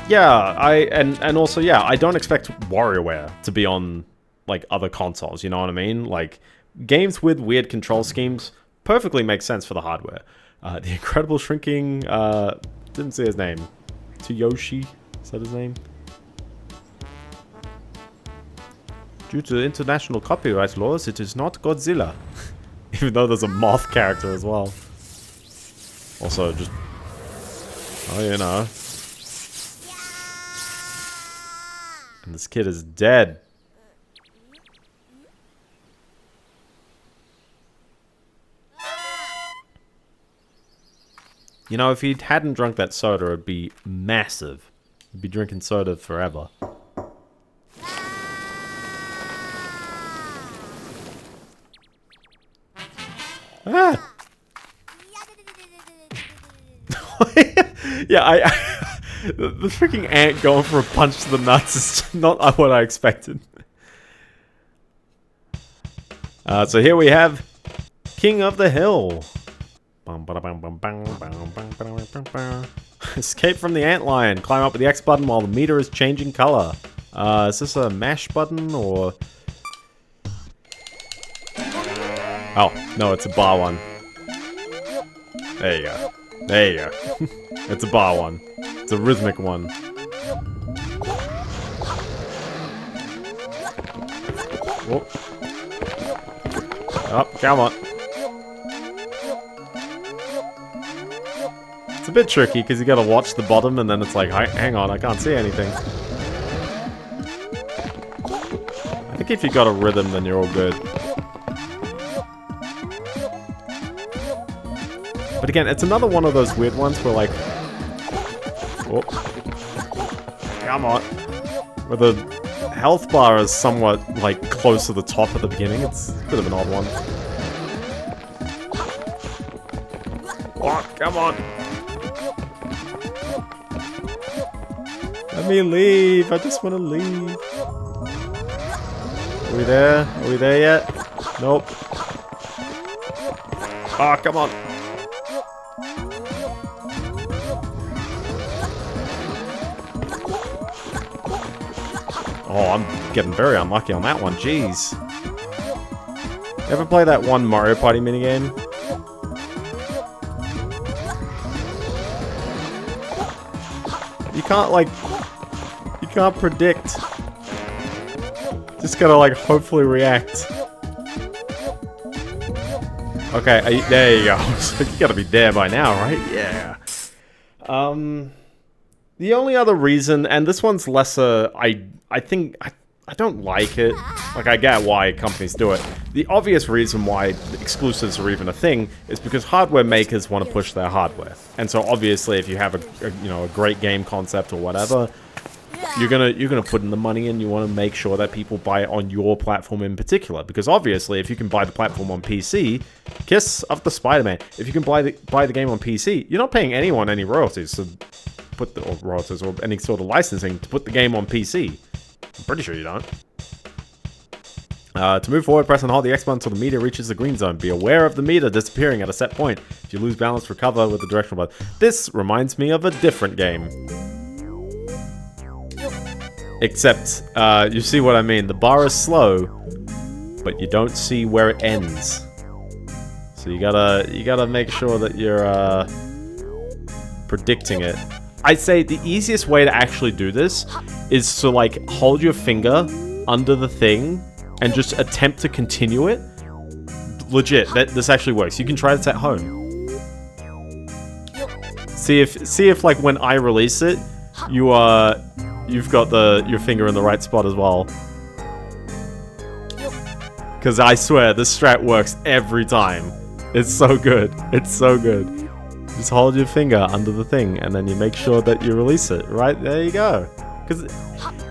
yeah, and also yeah, I don't expect WarioWare to be on like other consoles, you know what I mean? Like games with weird control schemes perfectly make sense for the hardware. The Incredible Shrinking, didn't see his name. Tsuyoshi, is that his name? Due to international copyright laws, it is not Godzilla. Even though there's a moth character as well. Also, just... oh, you know. And this kid is dead. You know, if he hadn't drunk that soda, it'd be massive. He'd be drinking soda forever. Ah! Yeah, the freaking ant going for a punch to the nuts is not what I expected. So here we have King of the Hill. Escape from the antlion. Climb up with the X button while the meter is changing color. Is this a mash button or... oh, no, it's a bar one. There you go. There you go. It's a bar one. It's a rhythmic one. Whoa. Oh, come on. It's a bit tricky because you gotta watch the bottom and then it's like, hang on, I can't see anything. I think if you got a rhythm, then you're all good. But again, it's another one of those weird ones where like... oh, come on. Where the health bar is somewhat like close to the top at the beginning. It's a bit of an odd one. Oh, come on. Let me leave. I just want to leave. Are we there? Are we there yet? Nope. Oh, come on. Oh, I'm getting very unlucky on that one. Jeez. Ever play that one Mario Party minigame? You can't, like... You can't predict. Just gotta, like, hopefully react. Okay, there you go. You gotta be there by now, right? Yeah. The only other reason, and this one's lesser, I think... I don't like it. Like, I get why companies do it. The obvious reason why exclusives are even a thing is because hardware makers want to push their hardware. And so obviously if you have a great game concept or whatever, you're gonna put in the money and you want to make sure that people buy it on your platform in particular. Because obviously if you can buy the platform on PC, kiss of the Spider-Man. If you can buy the game on PC, you're not paying anyone any royalties to put or royalties or any sort of licensing to put the game on PC. I'm pretty sure you don't. To move forward, press and hold the X button until the meter reaches the green zone. Be aware of the meter disappearing at a set point. If you lose balance, recover with the directional button. This reminds me of a different game. Except, you see what I mean. The bar is slow, but you don't see where it ends. So you gotta make sure that you're predicting it. I'd say the easiest way to actually do this is to, like, hold your finger under the thing and just attempt to continue it. Legit, this actually works. You can try this at home. See if like when I release it, you've got your finger in the right spot as well. Because I swear this strat works every time. It's so good. It's so good. Just hold your finger under the thing, and then you make sure that you release it. Right, there you go. Because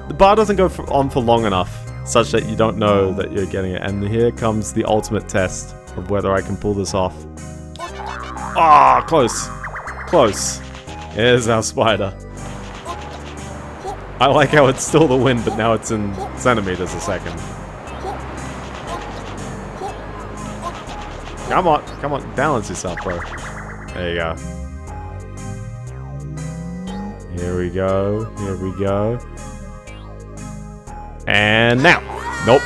the bar doesn't go on for long enough, such that you don't know that you're getting it. And here comes the ultimate test of whether I can pull this off. Ah, close. Close. Here's our spider. I like how it's still the wind, but now it's in centimeters a second. Come on, balance yourself, bro. There you go. Here we go. And now. Nope.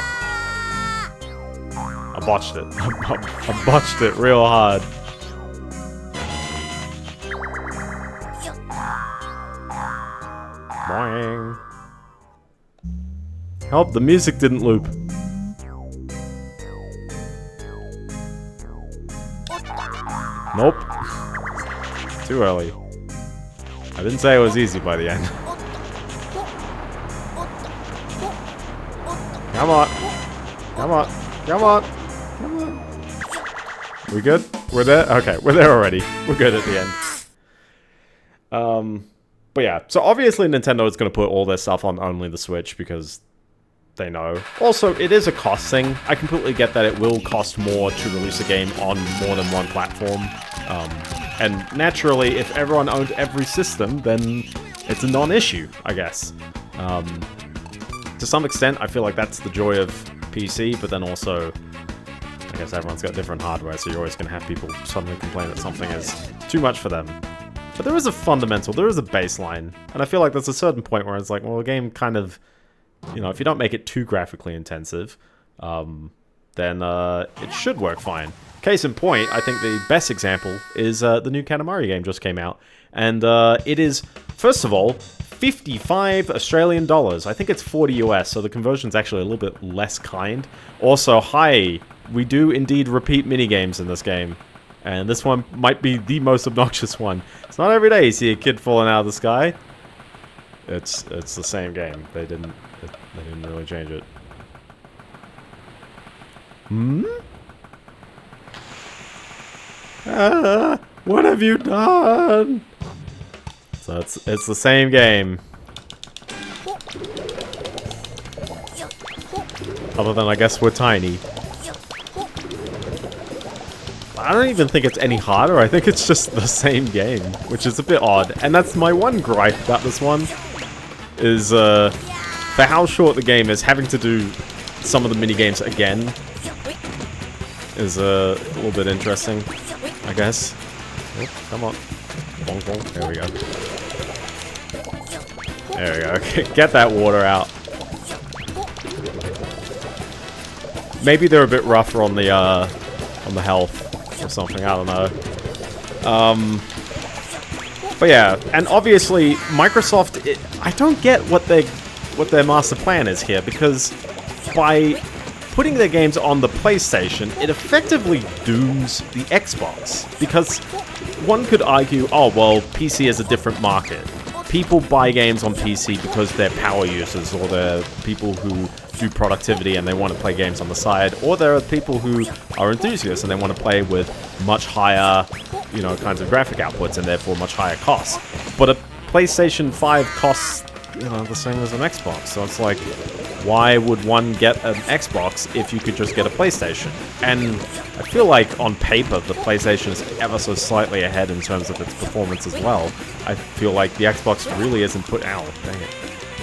I botched it. I botched it real hard. Boing. Help, the music didn't loop. Nope. Too early. I didn't say it was easy by the end. Come on. Come on. Come on. Come on. We good? We're there? Okay, we're there already. We're good at the end. But yeah, so obviously Nintendo is going to put all their stuff on only the Switch because they know. Also, it is a cost thing. I completely get that it will cost more to release a game on more than one platform. And naturally, if everyone owned every system, then it's a non-issue, I guess. To some extent, I feel like that's the joy of PC, but then also, I guess everyone's got different hardware, so you're always going to have people suddenly complain that something is too much for them. But there is a fundamental, there is a baseline, and I feel like there's a certain point where it's like, well, a game kind of, you know, if you don't make it too graphically intensive, then it should work fine. Case in point, I think the best example is the new Katamari game just came out. And it is, first of all, 55 Australian dollars. I think it's 40 US, so the conversion's actually a little bit less kind. Also, hi, we do indeed repeat minigames in this game. And this one might be the most obnoxious one. It's not every day you see a kid falling out of the sky. It's the same game. They didn't really change it. Hmm? What have you done? So it's the same game. Other than I guess we're tiny. I don't even think it's any harder. I think it's just the same game, which is a bit odd. And that's my one gripe about this one, is for how short the game is, having to do some of the mini games again is a little bit interesting, I guess. Oh, come on. Bonk, bonk. There we go. There we go. Okay, get that water out. Maybe they're a bit rougher on the health or something. I don't know. But yeah, and obviously Microsoft. I don't get what their master plan is here, because by putting their games on the PlayStation, it effectively dooms the Xbox. Because one could argue, oh well, PC is a different market. People buy games on PC because they're power users, or they're people who do productivity and they want to play games on the side, or there are people who are enthusiasts and they want to play with much higher, you know, kinds of graphic outputs and therefore much higher costs. But a PlayStation 5 costs, you know, the same as an Xbox. So it's like, why would one get an Xbox if you could just get a PlayStation? And I feel like on paper the PlayStation is ever so slightly ahead in terms of its performance as well. I feel like the Xbox really isn't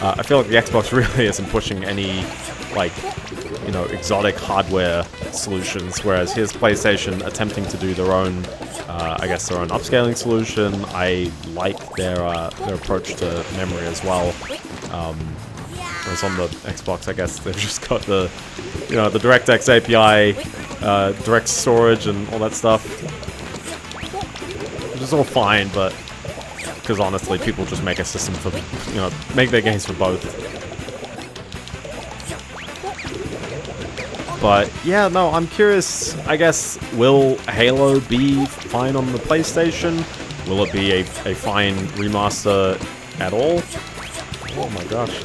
I feel like the Xbox really isn't pushing any, like, you know, exotic hardware solutions, whereas here's PlayStation attempting to do their own, I guess, their own upscaling solution. I like their approach to memory as well. Whereas on the Xbox, I guess they've just got the, you know, the DirectX API, direct storage, and all that stuff, which is all fine, but because honestly, people just make a system for, you know, make their games for both. But yeah, no, I'm curious. I guess, will Halo be fine on the PlayStation? Will it be a fine remaster at all? Oh my gosh.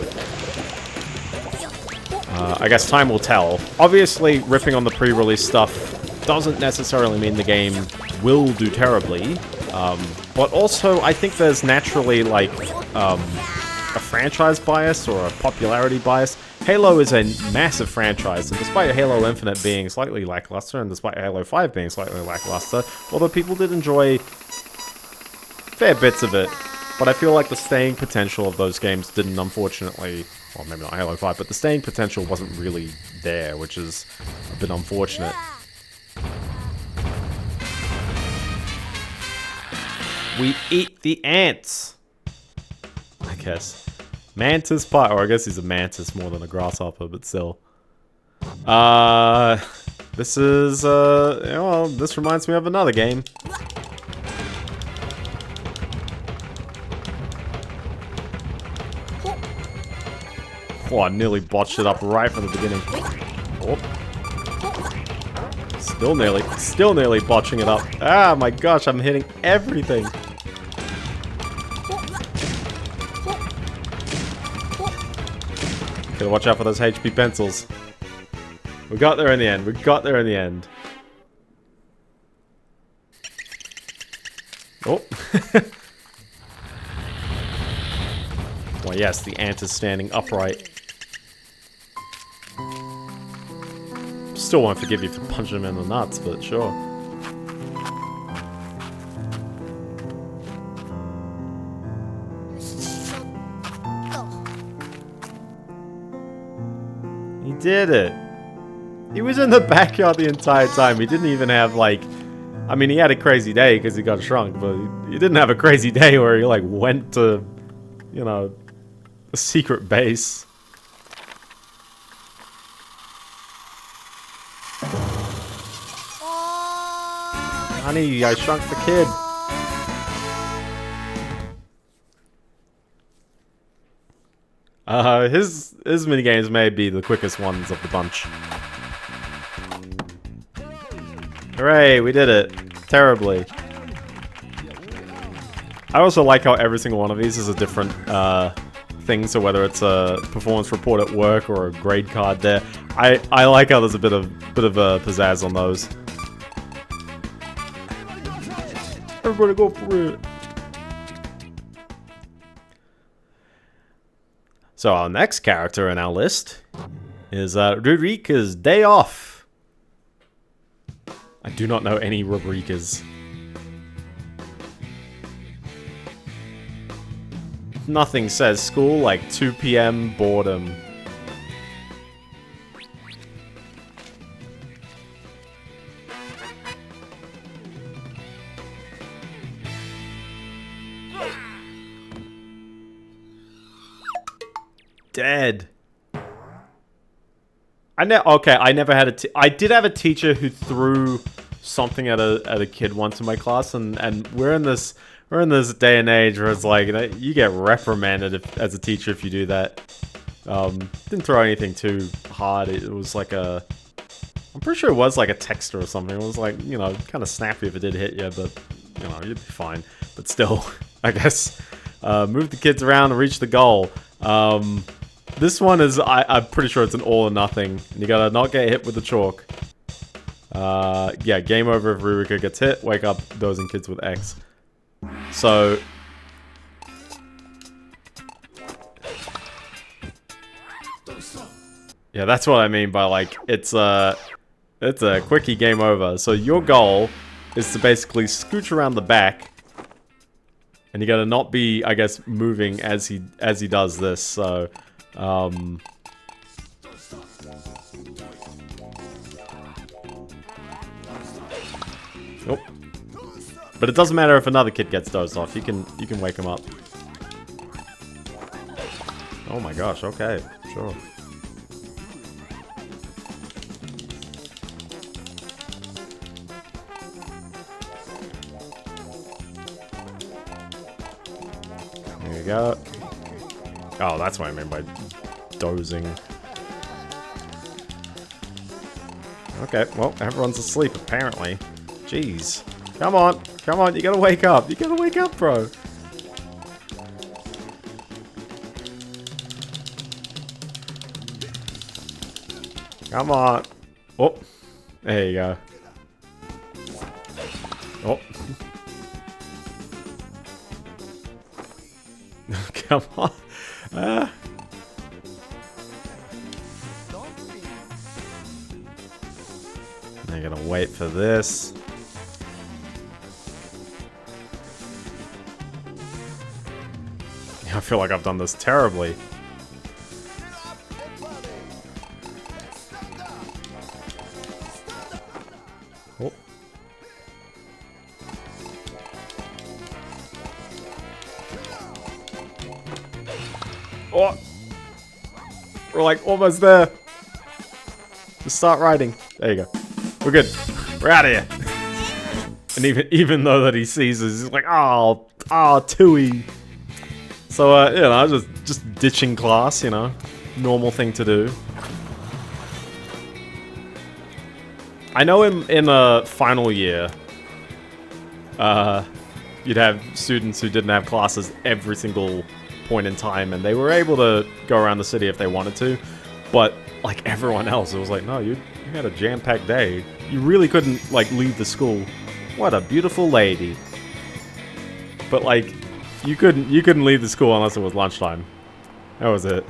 I guess time will tell. Obviously, ripping on the pre-release stuff doesn't necessarily mean the game will do terribly. But also, I think there's naturally, like, a franchise bias or a popularity bias. Halo is a massive franchise, and despite Halo Infinite being slightly lackluster, and despite Halo 5 being slightly lackluster, although people did enjoy fair bits of it, but I feel like the staying potential of those games didn't, unfortunately, well, maybe not Halo 5, but the staying potential wasn't really there, which is a bit unfortunate. We eat the ants, I guess. Mantis pie, or I guess he's a mantis more than a grasshopper, but still. This is, well, this reminds me of another game. Oh, I nearly botched it up right from the beginning. Oh. Still nearly botching it up. Ah, my gosh, I'm hitting everything. Gotta watch out for those HP pencils. We got there in the end. We got there in the end. Oh. Well, yes, the ant is standing upright. Still won't forgive you for punching him in the nuts, but sure. He did it. He was in the backyard the entire time. He didn't even have, like... I mean, he had a crazy day because he got shrunk, but he didn't have a crazy day where he, like, went to, you know, a secret base. Honey, I shrunk the kid. His minigames may be the quickest ones of the bunch. Hooray, we did it. Terribly. I also like how every single one of these is a different thing, so whether it's a performance report at work or a grade card there. I like how there's a bit of pizzazz on those. Everybody go for it. So our next character in our list is Rurika's Day Off. I do not know any Rurikas. Nothing says school like 2 PM boredom. Dead. I never had I did have a teacher who threw something at a kid once in my class, and we're in this day and age where it's like, you know, you get reprimanded as a teacher if you do that. Didn't throw anything too hard. It was like I'm pretty sure it was like a texter or something. It was like, you know, kind of snappy if it did hit you, but you know, you'd be fine. But still, I guess, move the kids around and reach the goal. This one is, I'm pretty sure it's an all or nothing. And you gotta not get hit with the chalk. Yeah, game over if Ruruka gets hit. Wake up dozing kids with X. So... yeah, that's what I mean by, like, it's a quickie game over. So your goal is to basically scooch around the back. And you gotta not be, I guess, moving as he does this, so... oh. But it doesn't matter if another kid gets dozed off. You can wake him up. Oh my gosh, okay, sure. There you go. Oh, that's what I mean by dozing. Okay, well, everyone's asleep, apparently. Jeez. Come on, come on, you gotta wake up. You gotta wake up, bro. Come on. Oh, there you go. Oh. Come on. I'm gonna wait for this. I feel like I've done this terribly. Oh. Oh. We're like almost there. Just start riding. There you go. We're good. We're out of here. And even though that he sees us, he's like, oh, Tui. So, you know, just ditching class, you know, normal thing to do. I know in a final year, you'd have students who didn't have classes every single point in time, and they were able to go around the city if they wanted to. But like everyone else, it was like, no, you had a jam-packed day. You really couldn't like leave the school. What a beautiful lady. But like, you couldn't leave the school unless it was lunchtime. That was it.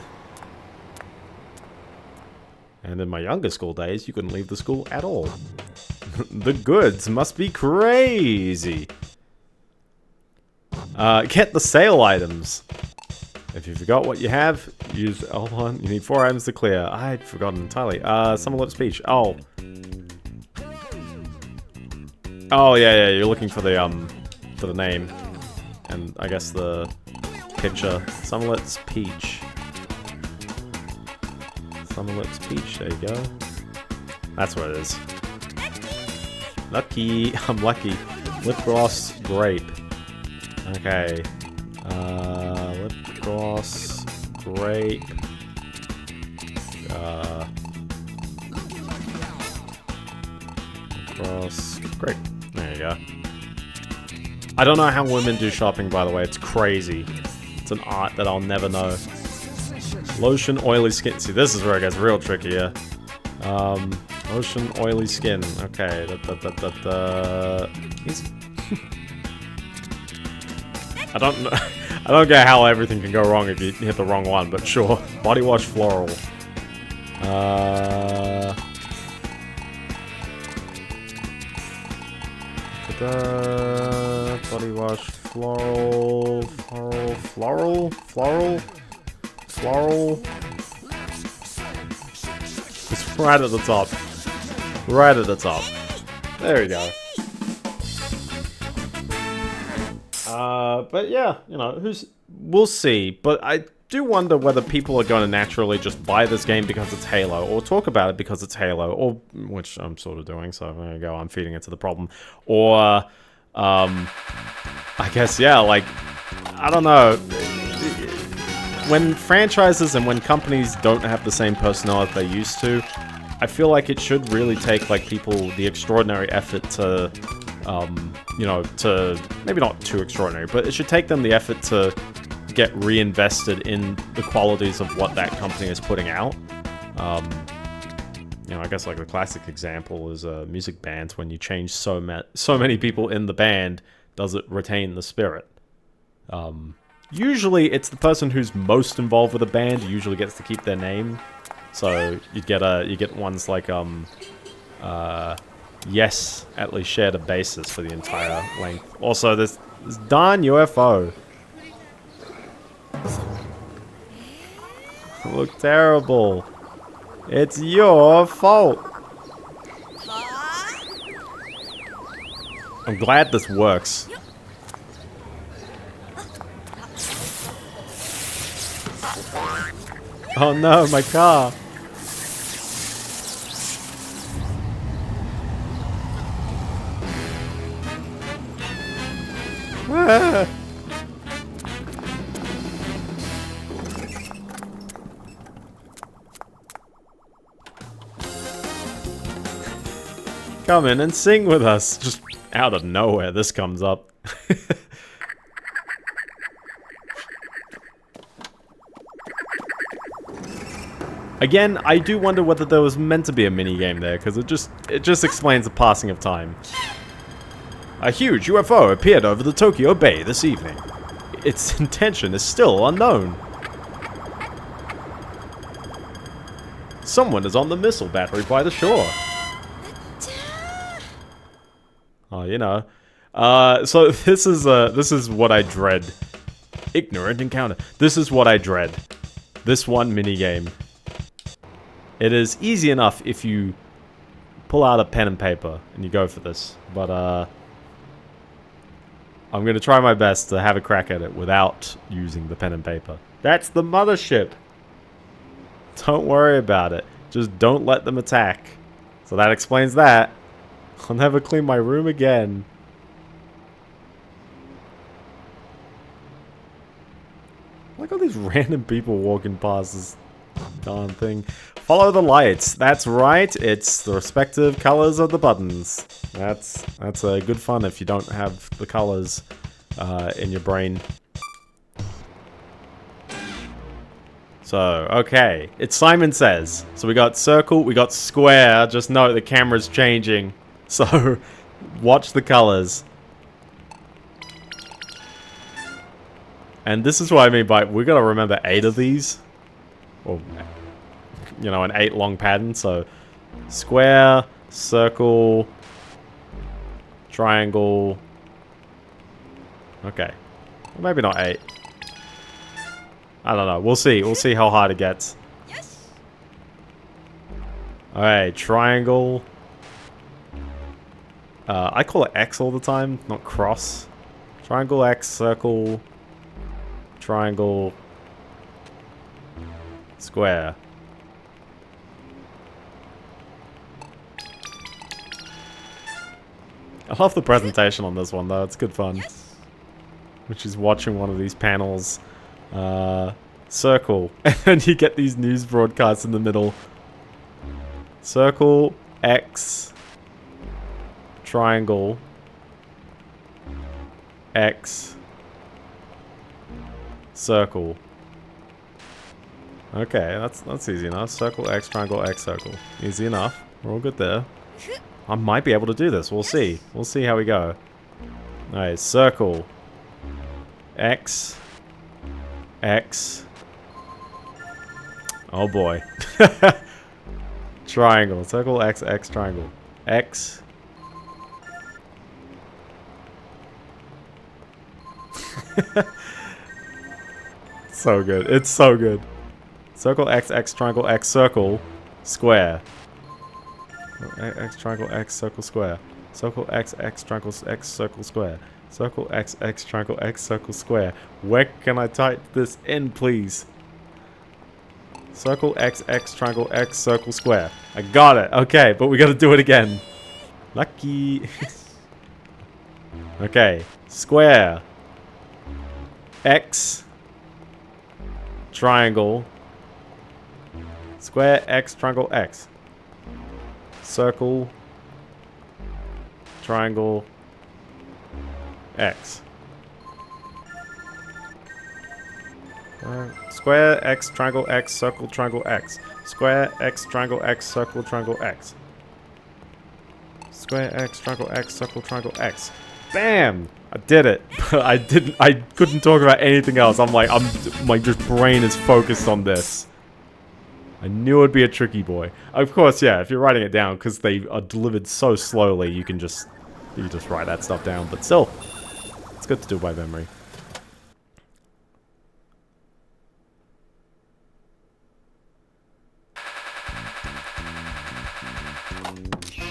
And in my younger school days, you couldn't leave the school at all. The goods must be crazy. Get the sale items. If you forgot what you have, use... hold on, you need 4 items to clear. I'd forgotten entirely. Summer Lip Speech. Oh. Oh, yeah, you're looking for the name. And I guess the picture. Summerlet's Peach. Summerlet's Peach, there you go. That's what it is. Lucky. I'm lucky. Lip gloss grape. Okay. Lip gloss grape. Lip gloss grape. There you go. I don't know how women do shopping, by the way. It's crazy. It's an art that I'll never know. Lotion, oily skin. See, this is where it gets real tricky, yeah. Lotion, oily skin. Okay. I don't know. I don't get how everything can go wrong if you hit the wrong one, but sure. Body wash, floral. Body wash, floral. It's right at the top. Right at the top. There we go. But yeah, you know, we'll see. But do wonder whether people are going to naturally just buy this game because it's Halo, or talk about it because it's Halo, or which I'm sort of doing, so there you go, I'm feeding into the problem. Or, I guess, yeah, like, I don't know. When franchises and when companies don't have the same personnel that they used to, I feel like it should really take, like, people the extraordinary effort to, you know, to, maybe not too extraordinary, but it should take them the effort to get reinvested in the qualities of what that company is putting out. You know, I guess like the classic example is music bands. When you change so many people in the band, does it retain the spirit? Usually it's the person who's most involved with the band who usually gets to keep their name. So you get ones like Yes at least shared a basis for the entire length. Also this darn UFO. Look terrible. It's your fault. I'm glad this works. Oh no, my car. Ah. Come in and sing with us. Just out of nowhere, this comes up. Again, I do wonder whether there was meant to be a mini-game there, because it just explains the passing of time. A huge UFO appeared over the Tokyo Bay this evening. Its intention is still unknown. Someone is on the missile battery by the shore. Oh, you know. So this is what I dread. Ignorant encounter. This is what I dread. This one minigame. It is easy enough if you pull out a pen and paper and you go for this. But, I'm gonna try my best to have a crack at it without using the pen and paper. That's the mothership! Don't worry about it. Just don't let them attack. So that explains that. I'll never clean my room again. Look at all these random people walking past this darn thing. Follow the lights. That's right. It's the respective colors of the buttons. That's good fun if you don't have the colors in your brain. So, okay. It's Simon Says. So we got circle, we got square. Just note the camera's changing. So, watch the colors. And this is what I mean by, we gotta remember 8 of these. Or, you know, an 8 long pattern. So, square, circle, triangle. Okay. Well, maybe not 8. I don't know. We'll see. We'll see how hard it gets. Yes. Alright, triangle. I call it X all the time, not cross. Triangle, X, circle, triangle, square. I love the presentation on this one though, it's good fun. Yes. Which is watching one of these panels. Circle. And then you get these news broadcasts in the middle. Circle, X, triangle, X, circle. Okay, that's easy enough. Circle, X, triangle, X, circle. Easy enough. We're all good there. I might be able to do this. We'll see. We'll see how we go. Alright, circle, X, X. Oh boy. Triangle. Circle, X, X, triangle. X. So good. It's so good. Circle, X, X, triangle, X, circle, square. X, triangle, X, circle, square. Circle, X, X, triangle, X, circle, square. Circle, X, X, triangle, X, circle, square. Where can I type this in, please? Circle, X, X, triangle, X, circle, square. I got it. Okay, but we gotta do it again. Lucky. Okay. Square. X. Triangle. Square, X, triangle, X. Circle. Triangle. X. Square, X, triangle, X, circle, triangle, X. Square, X, triangle, X, circle, triangle, X. Square, X, triangle, X, circle, triangle, X. Bam! I did it. I couldn't talk about anything else. My just brain is focused on this. I knew it'd be a tricky boy. Of course, yeah, if you're writing it down, because they are delivered so slowly, you can just write that stuff down. But still, it's good to do by memory.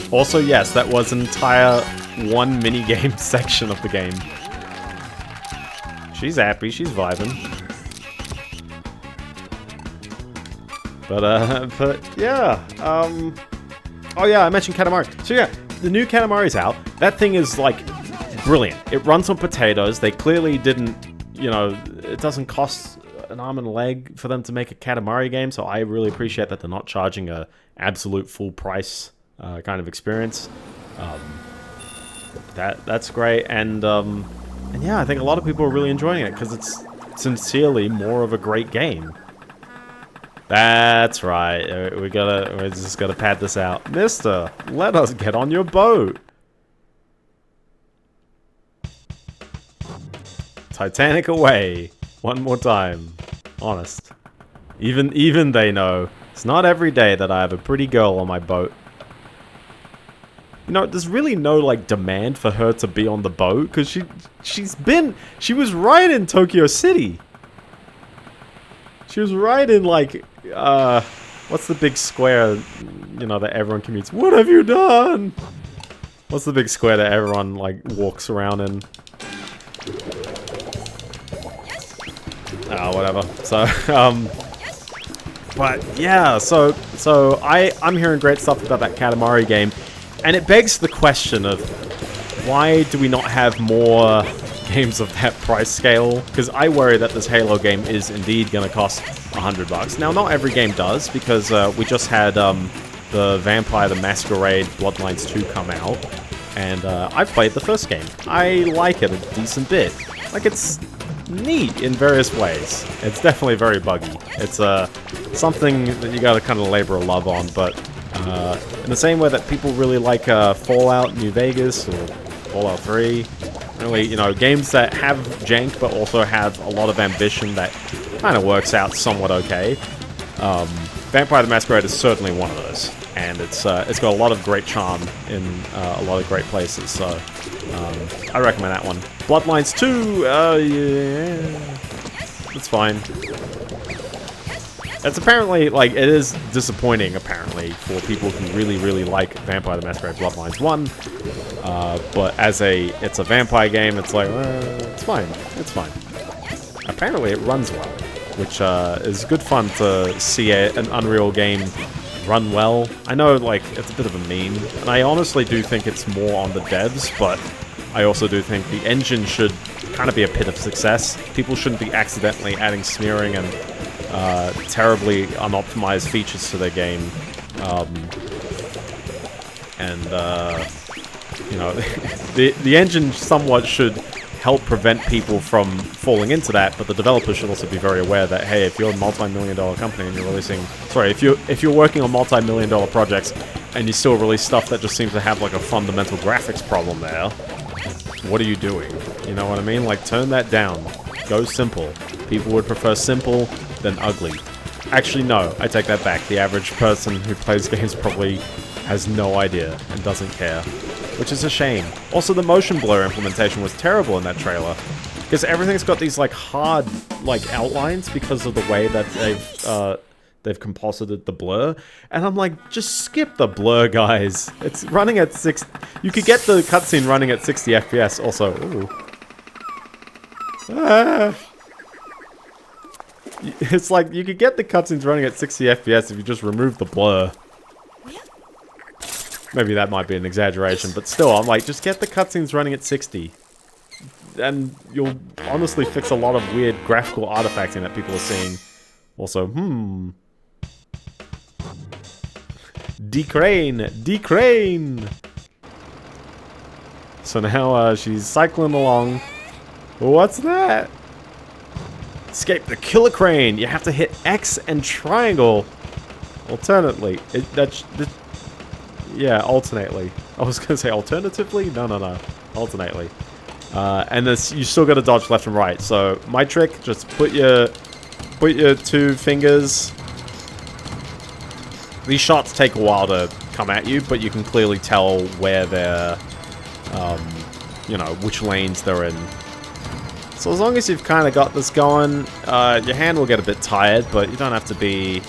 Also, yes, that was an entire one minigame section of the game. She's happy, she's vibing. But yeah, oh yeah, I mentioned Katamari. So yeah, the new Katamari's out. That thing is, like, brilliant. It runs on potatoes. They clearly didn't, you know, it doesn't cost an arm and a leg for them to make a Katamari game, so I really appreciate that they're not charging a absolute full price kind of experience. That's great, and yeah, I think a lot of people are really enjoying it because it's sincerely more of a great game. That's right. We just gotta pad this out, Mister. Let us get on your boat. Titanic away. One more time. Honest. Even they know. It's not every day that I have a pretty girl on my boat. You know, there's really no, like, demand for her to be on the boat, because she was right in Tokyo City. She was right in, like, what's the big square, you know, that everyone commutes? What have you done? What's the big square that everyone, like, walks around in? Whatever. So, but yeah, so I'm hearing great stuff about that Katamari game. And it begs the question of, why do we not have more games of that price scale? Because I worry that this Halo game is indeed going to cost $100. Now, not every game does, because we just had the Vampire the Masquerade Bloodlines 2 come out. And I've played the first game. I like it a decent bit. Like, it's neat in various ways. It's definitely very buggy. It's something that you gotta kind of labor of love on, but in the same way that people really like Fallout New Vegas or Fallout 3, really, you know, games that have jank but also have a lot of ambition that kind of works out somewhat okay. Vampire the Masquerade is certainly one of those, and it's got a lot of great charm in a lot of great places, so I recommend that one. Bloodlines 2, yeah, it's fine. It's apparently, like, it is disappointing, apparently, for people who really, really like Vampire the Masquerade Bloodlines 1. But it's a vampire game, it's like, it's fine. It's fine. Apparently it runs well, which is good fun to see an Unreal game run well. I know, like, it's a bit of a meme, and I honestly do think it's more on the devs, but I also do think the engine should kind of be a pit of success. People shouldn't be accidentally adding smearing and terribly unoptimized features to their game. You know, the engine somewhat should help prevent people from falling into that, but the developers should also be very aware that, hey, if you're a multi-million-dollar company and you're releasing... Sorry, if you're working on multi-million-dollar projects and you still release stuff that just seems to have, like, a fundamental graphics problem there, what are you doing? You know what I mean? Like, turn that down. Go simple. People would prefer simple than ugly. Actually, no, I take that back. The average person who plays games probably has no idea and doesn't care, which is a shame. Also, the motion blur implementation was terrible in that trailer, because everything's got these, like, hard, like, outlines because of the way that they've composited the blur, and I'm like, just skip the blur, guys. It's running at 6... You could get the cutscene running at 60 FPS also. Ooh. Ah. It's like you could get the cutscenes running at 60 FPS if you just remove the blur. Maybe that might be an exaggeration, but still, I'm like, just get the cutscenes running at 60. And you'll honestly fix a lot of weird graphical artifacting that people are seeing. Also, Decrane! Decrane! So now she's cycling along. What's that? Escape the killer crane! You have to hit X and triangle. Alternately. Yeah, alternately. I was gonna say alternatively? No. Alternately. And this, you still gotta dodge left and right. So, my trick, just put your 2 fingers. These shots take a while to come at you, but you can clearly tell where they're, you know, which lanes they're in. So as long as you've kind of got this going, your hand will get a bit tired, but you don't have to be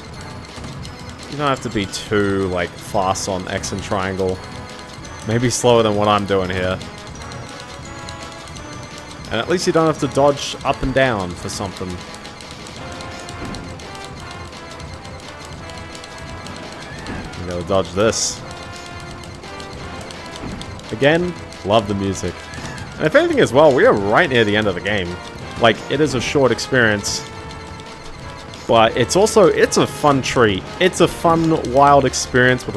too, like, fast on X and triangle. Maybe slower than what I'm doing here. And at least you don't have to dodge up and down for something. You gotta dodge this. Again, love the music. And if anything as well, we are right near the end of the game. Like, it is a short experience. But it's also, it's a fun treat. It's a fun, wild experience with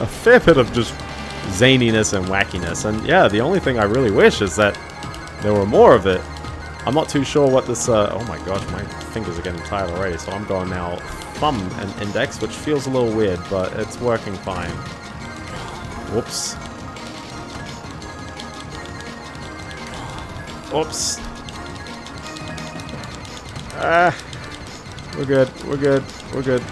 a fair bit of just zaniness and wackiness. And yeah, the only thing I really wish is that there were more of it. I'm not too sure what this, oh my gosh, my fingers are getting tired already. So I'm going now thumb and index, which feels a little weird, but it's working fine. Whoops. Oops. We're good. We're good. We're good.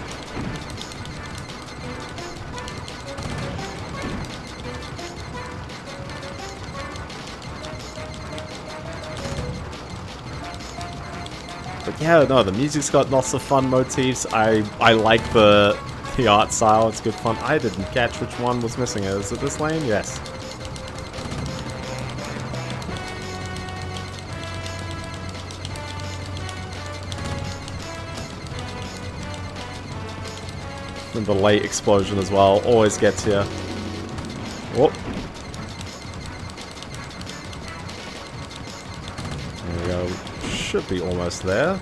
But yeah, no, the music's got lots of fun motifs. I like the art style. It's good fun. I didn't catch which one was missing. Is it this lane? Yes. And the late explosion as well always gets you. Whoop. There we go. Should be almost there.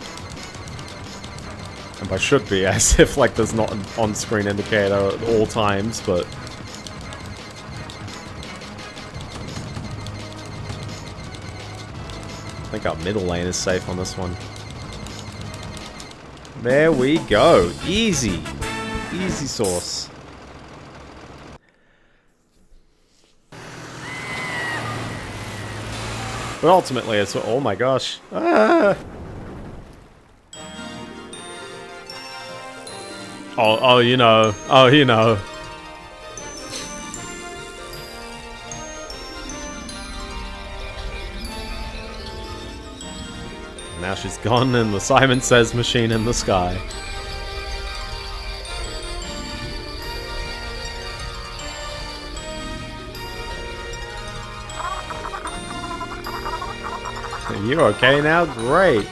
And by should be, as if like there's not an on-screen indicator at all times, but... I think our middle lane is safe on this one. There we go. Easy. Easy sauce. But ultimately, it's... Oh my gosh. Ah! Oh, you know. Oh, you know. Now she's gone in the Simon Says machine in the sky. You okay now? Great.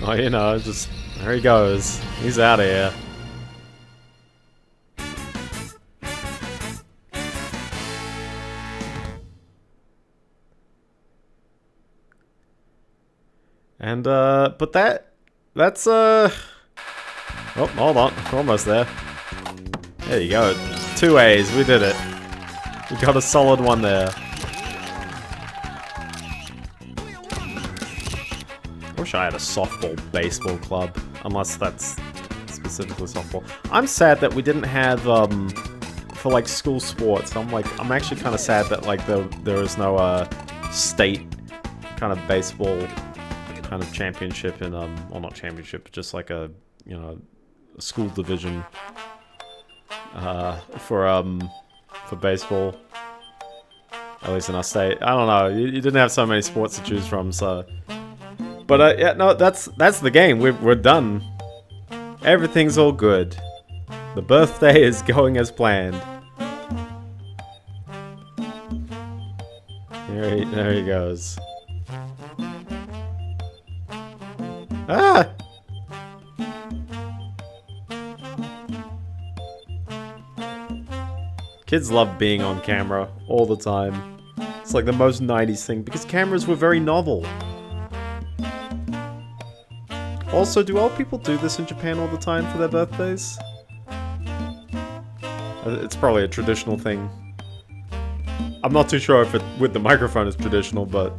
Oh, you know, just... There he goes. He's out of here. And, but that's, oh, hold on. We're almost there. There you go. 2 A's. We did it. We got a solid one there. I wish I had a softball baseball club. Unless that's specifically softball. I'm sad that we didn't have, for like school sports. I'm actually kind of sad that like there is no, state kind of baseball kind of championship in, well not championship, but just like a, you know, a school division, for baseball. At least in our state. I don't know. You didn't have so many sports to choose from, so... But, yeah, no, that's the game. We're done. Everything's all good. The birthday is going as planned. There he goes. Ah! Kids love being on camera all the time. It's like the most 90s thing because cameras were very novel. Also, do old people do this in Japan all the time for their birthdays? It's probably a traditional thing. I'm not too sure if it with the microphone is traditional, but...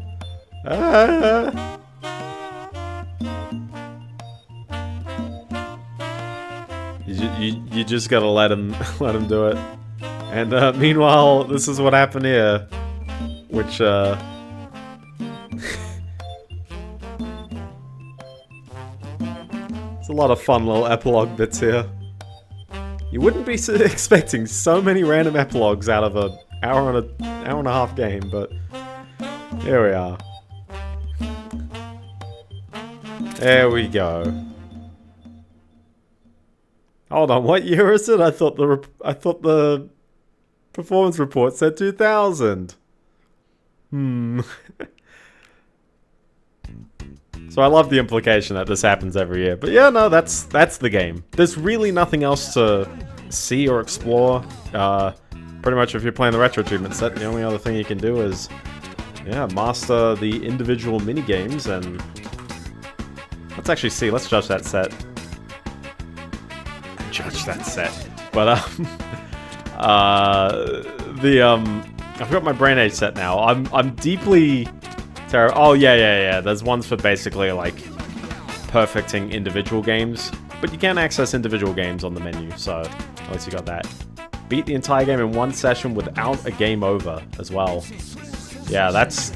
You just gotta let him do it. And meanwhile, this is what happened here, which it's a lot of fun little epilogue bits here. You wouldn't be expecting so many random epilogues out of an hour and a half game, but here we are. There we go. Hold on, what year is it? I thought the performance report said 2000. So I love the implication that this happens every year. But yeah, no, that's the game. There's really nothing else to see or explore. Pretty much if you're playing the retro achievement set, the only other thing you can do is, yeah, master the individual mini games. And let's actually see. Let's judge that set. But I've got my Brain Age set now. I'm deeply terrible. Oh yeah. There's ones for basically like perfecting individual games, but you can access individual games on the menu. So at least you got that. Beat the entire game in one session without a game over as well. Yeah, that's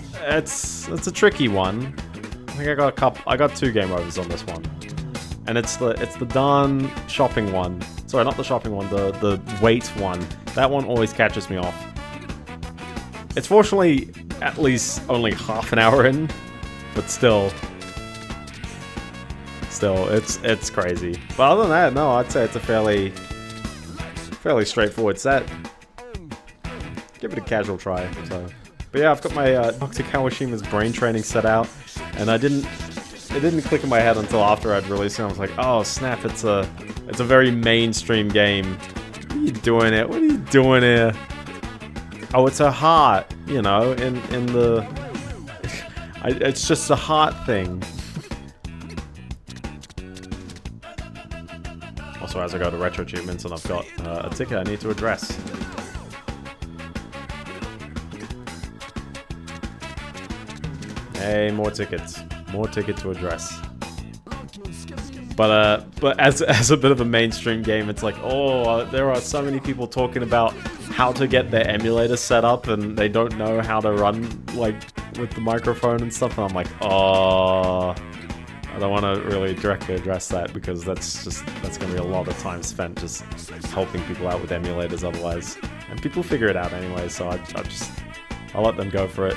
a tricky one. I think I got 2 game overs on this one. And it's the darn shopping one. Sorry, not the shopping one, the wait one. That one always catches me off. It's fortunately at least only half an hour in, but still, it's crazy. But other than that, no, I'd say it's a fairly straightforward set. Give it a casual try. So, but yeah, I've got my Dr. Kawashima's brain training set out, and it didn't click in my head until after I'd released it. I was like, oh snap, it's a very mainstream game. What are you doing here? What are you doing here? Oh, it's a heart, you know, in the... it's just a heart thing. Also, as I go to retro achievements, and I've got a ticket I need to address. Hey, more tickets. More ticket to address. But as a bit of a mainstream game, it's like, oh, there are so many people talking about how to get their emulator set up, and they don't know how to run like with the microphone and stuff. And I'm like, oh, I don't want to really directly address that because that's gonna be a lot of time spent just helping people out with emulators otherwise. And people figure it out anyway, so I'll let them go for it.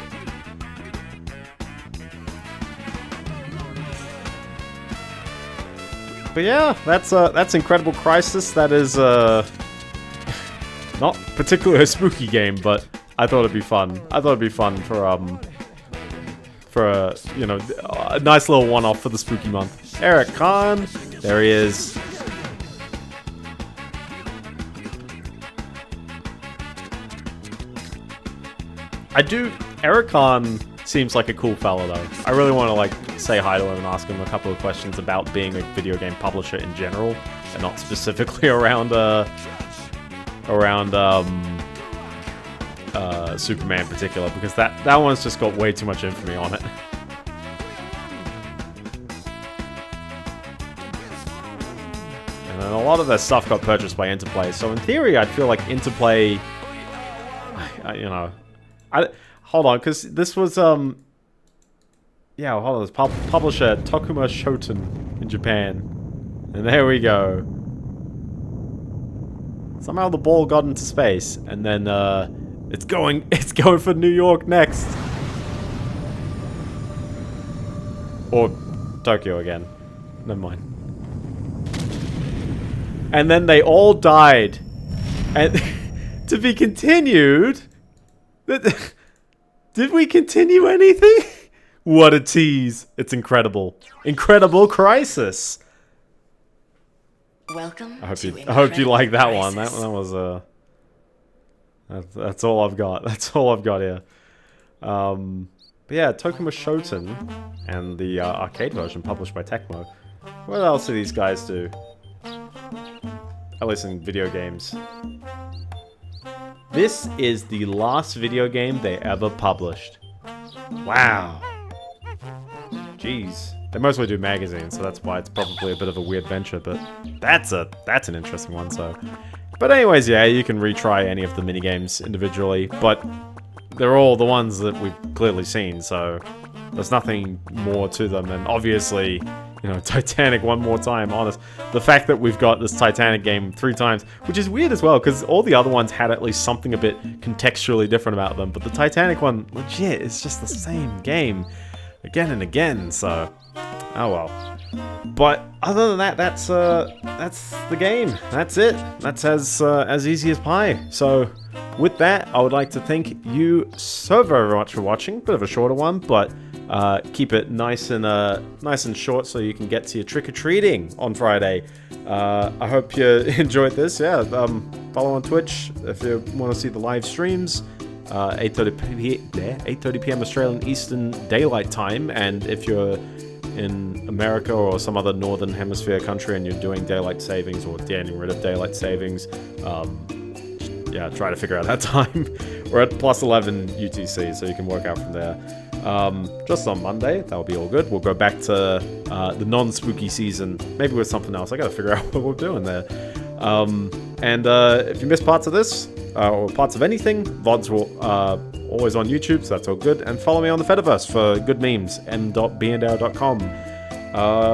But yeah, that's Incredible Crisis. That is not particularly a spooky game, but I thought it'd be fun. I thought it'd be fun for a, you know, a nice little one-off for the spooky month. Eric Khan, there he is. Eric Khan seems like a cool fella though. I really want to like say hi to him and ask him a couple of questions about being a video game publisher in general, and not specifically around Superman in particular, because that one's just got way too much infamy on it. And then a lot of their stuff got purchased by Interplay, so in theory I'd feel like Interplay, you know, hold on, because this was yeah, hold on, this publisher Tokuma Shoten in Japan, and there we go. Somehow the ball got into space, and then it's going for New York next, or Tokyo again. Never mind. And then they all died, and to be continued. Did we continue anything? What a tease. It's incredible. Incredible Crisis. Welcome I hope you like that one. That was that's all I've got. That's all I've got here. But yeah, Tokuma Shoten and the arcade version published by Tecmo. What else do these guys do? At least in video games. This is the last video game they ever published. Wow. Jeez. They mostly do magazines, so that's why it's probably a bit of a weird venture, but that's an interesting one, so. But anyways, yeah, you can retry any of the minigames individually, but they're all the ones that we've clearly seen, so there's nothing more to them, and obviously, you know, Titanic one more time, honest. The fact that we've got this Titanic game 3 times, which is weird as well, because all the other ones had at least something a bit contextually different about them, but the Titanic one, legit, is just the same game again and again, so oh well. But other than that, that's the game. That's it. That's as easy as pie. So with that, I would like to thank you so very much for watching. Bit of a shorter one, but keep it nice and short so you can get to your trick-or-treating on Friday. I hope you enjoyed this. Yeah, follow on Twitch if you want to see the live streams. 8:30 p.m. Australian Eastern Daylight Time, and if you're in America or some other Northern Hemisphere country and you're doing daylight savings or getting rid of daylight savings, yeah, try to figure out that time. We're at +11 UTC, so you can work out from there. Just on Monday, that'll be all good. We'll go back to the non-spooky season, maybe with something else. I gotta figure out what we're doing there. And if you missed parts of this, or parts of anything, VODs will always on YouTube, so that's all good. And follow me on the Fediverse for good memes, m.biendeo.com.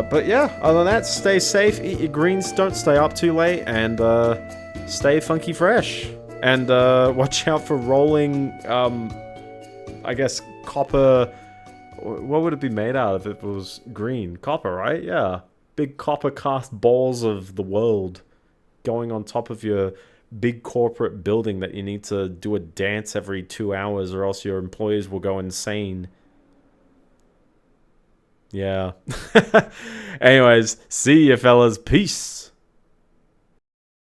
But yeah, other than that, stay safe, eat your greens, don't stay up too late, and stay funky fresh. And watch out for rolling, I guess, copper. What would it be made out of if it was green? Copper, right? Yeah. Big copper cast balls of the world going on top of your big corporate building that you need to do a dance every 2 hours or else your employees will go insane. Yeah. Anyways, see ya, fellas. Peace.